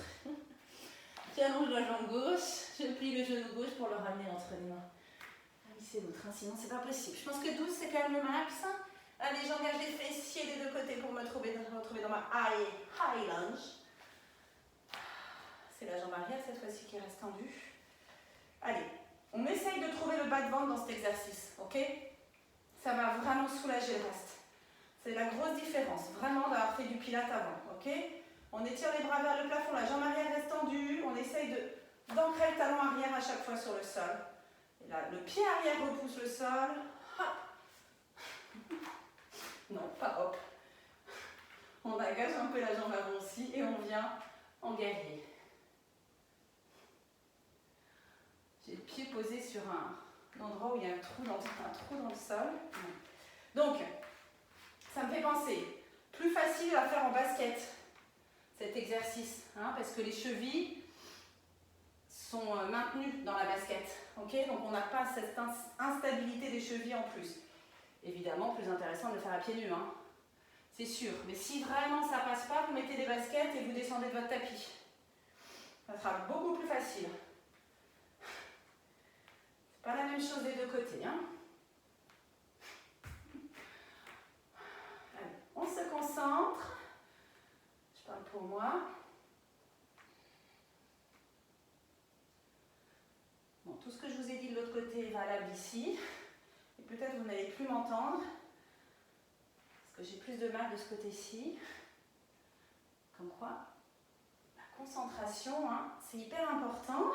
J'allonge la jambe gauche, je plie le genou gauche pour le ramener entre les mains. Ah oui, c'est l'autre, hein, sinon c'est pas possible. Je pense que 12 c'est quand même le max. Allez, j'engage les fessiers des deux côtés pour me retrouver dans ma high lunge. C'est la jambe arrière cette fois-ci qui reste tendue. Allez, on essaye de trouver le bas de ventre dans cet exercice, ok? Ça va vraiment soulager le reste. C'est la grosse différence, vraiment d'avoir fait du pilate avant, ok? On étire les bras vers le plafond, la jambe arrière reste tendue, on essaye d'ancrer le talon arrière à chaque fois sur le sol. Et là, le pied arrière repousse le sol. Hop. Non, pas hop. On engage un peu la jambe avant aussi et on vient en guerrier. J'ai le pied posé sur un endroit où il y a un trou dans le sol. Donc, ça me fait penser, plus facile à faire en basket, cet exercice, hein, parce que les chevilles sont maintenues dans la basket. Okay, donc on n'a pas cette instabilité des chevilles en plus. Évidemment, plus intéressant de le faire à pieds nus, hein. C'est sûr. Mais si vraiment ça passe pas, vous mettez des baskets et vous descendez de votre tapis. Ça sera beaucoup plus facile. C'est pas la même chose des deux côtés, hein. Allez, on se concentre. Je parle pour moi. Bon, tout ce que je vous ai dit de l'autre côté est valable ici. Et peut-être vous n'allez plus m'entendre. Parce que j'ai plus de mal de ce côté-ci. Comme quoi, Concentration, hein, c'est hyper important.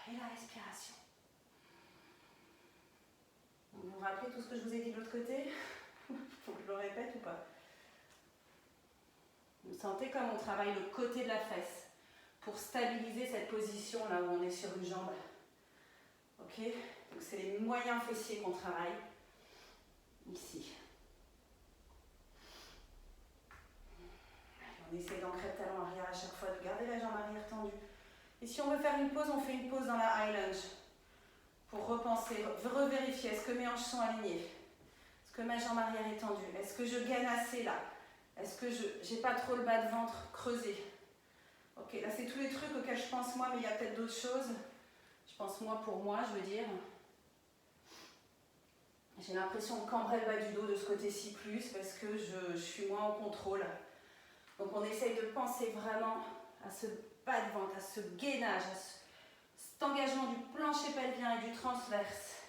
Et la respiration. Vous vous rappelez tout ce que je vous ai dit de l'autre côté? Il faut que je le répète ou pas? Vous sentez comme on travaille le côté de la fesse pour stabiliser cette position là où on est sur une jambe. Ok? Donc c'est les moyens fessiers qu'on travaille ici. On essaie d'ancrer le talon arrière à chaque fois, de garder la jambe arrière tendue. Et si on veut faire une pause, on fait une pause dans la high lunge. Pour repenser, revérifier, est-ce que mes hanches sont alignées? Est-ce que ma jambe arrière est tendue? Est-ce que je gaine assez là? Est-ce que je n'ai pas trop le bas de ventre creusé? Ok, là c'est tous les trucs auxquels je pense moi, mais il y a peut-être d'autres choses. Je pense moi pour moi, je veux dire. J'ai l'impression de cambrer le bas du dos de ce côté-ci plus parce que je suis moins en contrôle. Donc on essaye de penser vraiment à ce bas de ventre, à ce gainage, à cet engagement du plancher pelvien et du transverse.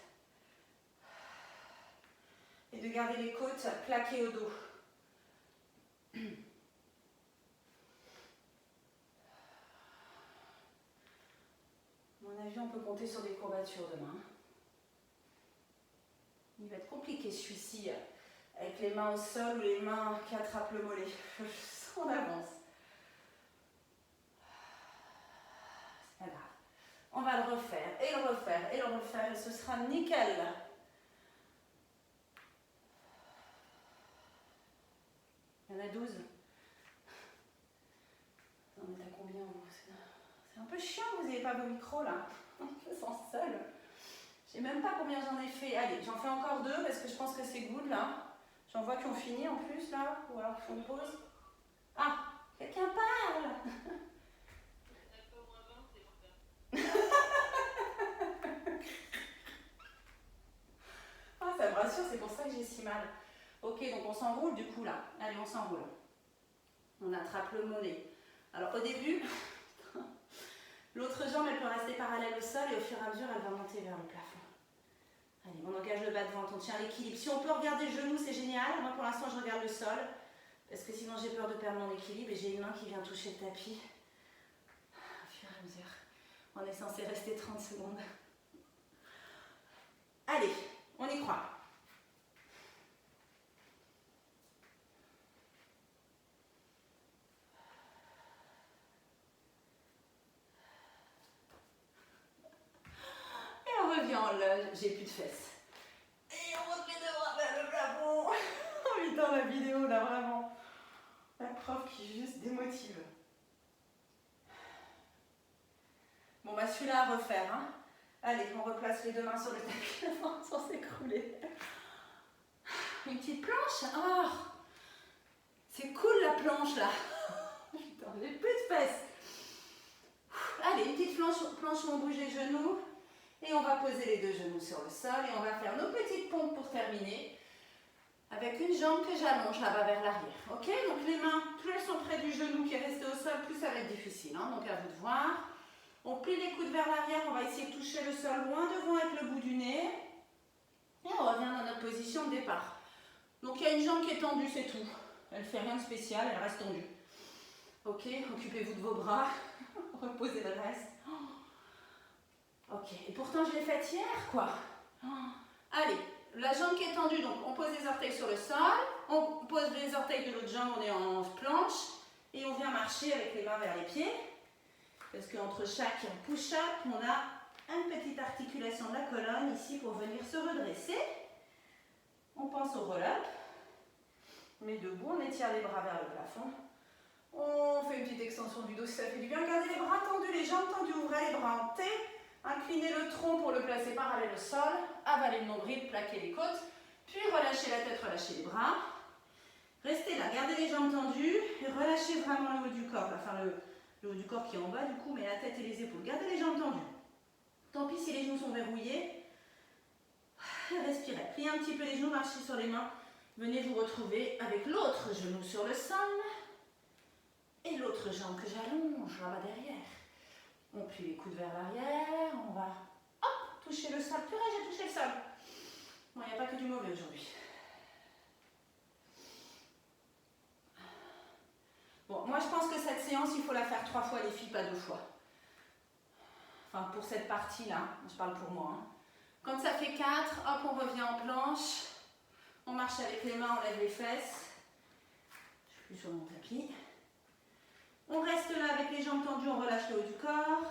Et de garder les côtes plaquées au dos. À mon avis, on peut compter sur des courbatures demain. Il va être compliqué celui-ci, avec les mains au sol ou les mains qui attrapent le mollet. On avance. C'est pas grave. On va le refaire, et le refaire, et le refaire, et ce sera nickel. Il y en a 12. On est à combien vous? C'est un peu chiant, vous n'avez pas vos micros là. Je me sens seule. Je ne sais même pas combien j'en ai fait. Allez, j'en fais encore 2 parce que je pense que c'est good là. J'en vois qui ont fini en plus là. Ou alors qui font une pause. Ah, quelqu'un parle. Ah, ça me rassure, c'est pour ça que j'ai si mal. Ok, donc on s'enroule du coup là. Allez, on s'enroule. On attrape le mollet. Alors au début, l'autre jambe elle peut rester parallèle au sol et au fur et à mesure elle va monter vers le plafond. Allez, on engage le bas de ventre, on tient l'équilibre. Si on peut regarder le genou, c'est génial. Moi pour l'instant je regarde le sol parce que sinon j'ai peur de perdre mon équilibre et j'ai une main qui vient toucher le tapis. Au fur et à mesure. On est censé rester 30 secondes. Allez, on y croit. Et on revient en lunge, j'ai plus de fesses. Et on monte les deux bras vers le plafond. Oh putain, la vidéo là, vraiment. La prof qui juste démotive. Bon bah celui-là à refaire. Hein. Allez, on replace les deux mains sur le tapis sans s'écrouler. Une petite planche. Oh, c'est cool la planche là. Putain, j'ai plus de fesses. Allez, une petite planche où on bouge les genoux. Et on va poser les deux genoux sur le sol. Et on va faire nos petites pompes pour terminer. Avec une jambe que j'allonge là-bas vers l'arrière. Ok, donc les mains, plus elles sont près du genou qui est resté au sol, plus ça va être difficile. Hein, donc à vous de voir. On plie les coudes vers l'arrière, on va essayer de toucher le sol loin devant avec le bout du nez. Et on revient dans notre position de départ. Donc il y a une jambe qui est tendue, c'est tout. Elle ne fait rien de spécial, elle reste tendue. Ok, occupez-vous de vos bras. Reposez le reste. Ok, et pourtant je l'ai faite hier, quoi. Allez, la jambe qui est tendue, donc on pose les orteils sur le sol. On pose les orteils de l'autre jambe, on est en planche. Et on vient marcher avec les mains vers les pieds. Parce qu'entre chaque push-up, on a une petite articulation de la colonne ici pour venir se redresser. On pense au roll-up. On met debout, on étire les bras vers le plafond. On fait une petite extension du dos si ça fait du bien. Gardez les bras tendus, les jambes tendues, ouvrez les bras en T. Inclinez le tronc pour le placer parallèle au sol. Avalez le nombril, plaquez les côtes. Puis relâchez la tête, relâchez les bras. Restez là, gardez les jambes tendues et relâchez vraiment le haut du corps. Enfin, le haut du corps qui est en bas du coup, mais la tête et les épaules. Gardez les jambes tendues. Tant pis si les genoux sont verrouillés. Respirez. Pliez un petit peu les genoux, marchez sur les mains. Venez vous retrouver avec l'autre genou sur le sol. Et l'autre jambe que j'allonge là-bas derrière. On plie les coudes vers l'arrière. On va toucher le sol. Purée, j'ai touché le sol. Bon, il n'y a pas que du mauvais aujourd'hui. séance, il faut la faire 3 fois les filles, pas 2 fois. Enfin, pour cette partie-là, je parle pour moi. Hein. Quand ça fait 4, hop, on revient en planche. On marche avec les mains, on lève les fesses. Je suis plus sur mon tapis. On reste là avec les jambes tendues, on relâche le haut du corps.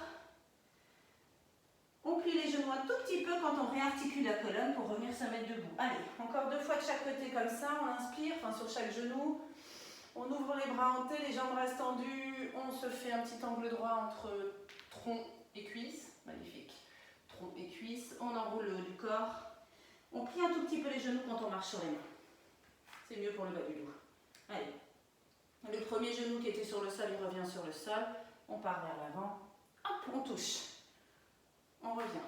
On plie les genoux un tout petit peu quand on réarticule la colonne pour revenir se mettre debout. Allez, encore 2 fois de chaque côté comme ça, on inspire, enfin sur chaque genou. On ouvre les bras hantés, les jambes restent tendues. On se fait un petit angle droit entre tronc et cuisse. Magnifique. Tronc et cuisse. On enroule le haut du corps. On plie un tout petit peu les genoux quand on marche sur les mains. C'est mieux pour le bas du dos. Allez. Le premier genou qui était sur le sol, il revient sur le sol. On part vers l'avant. Hop, on touche. On revient.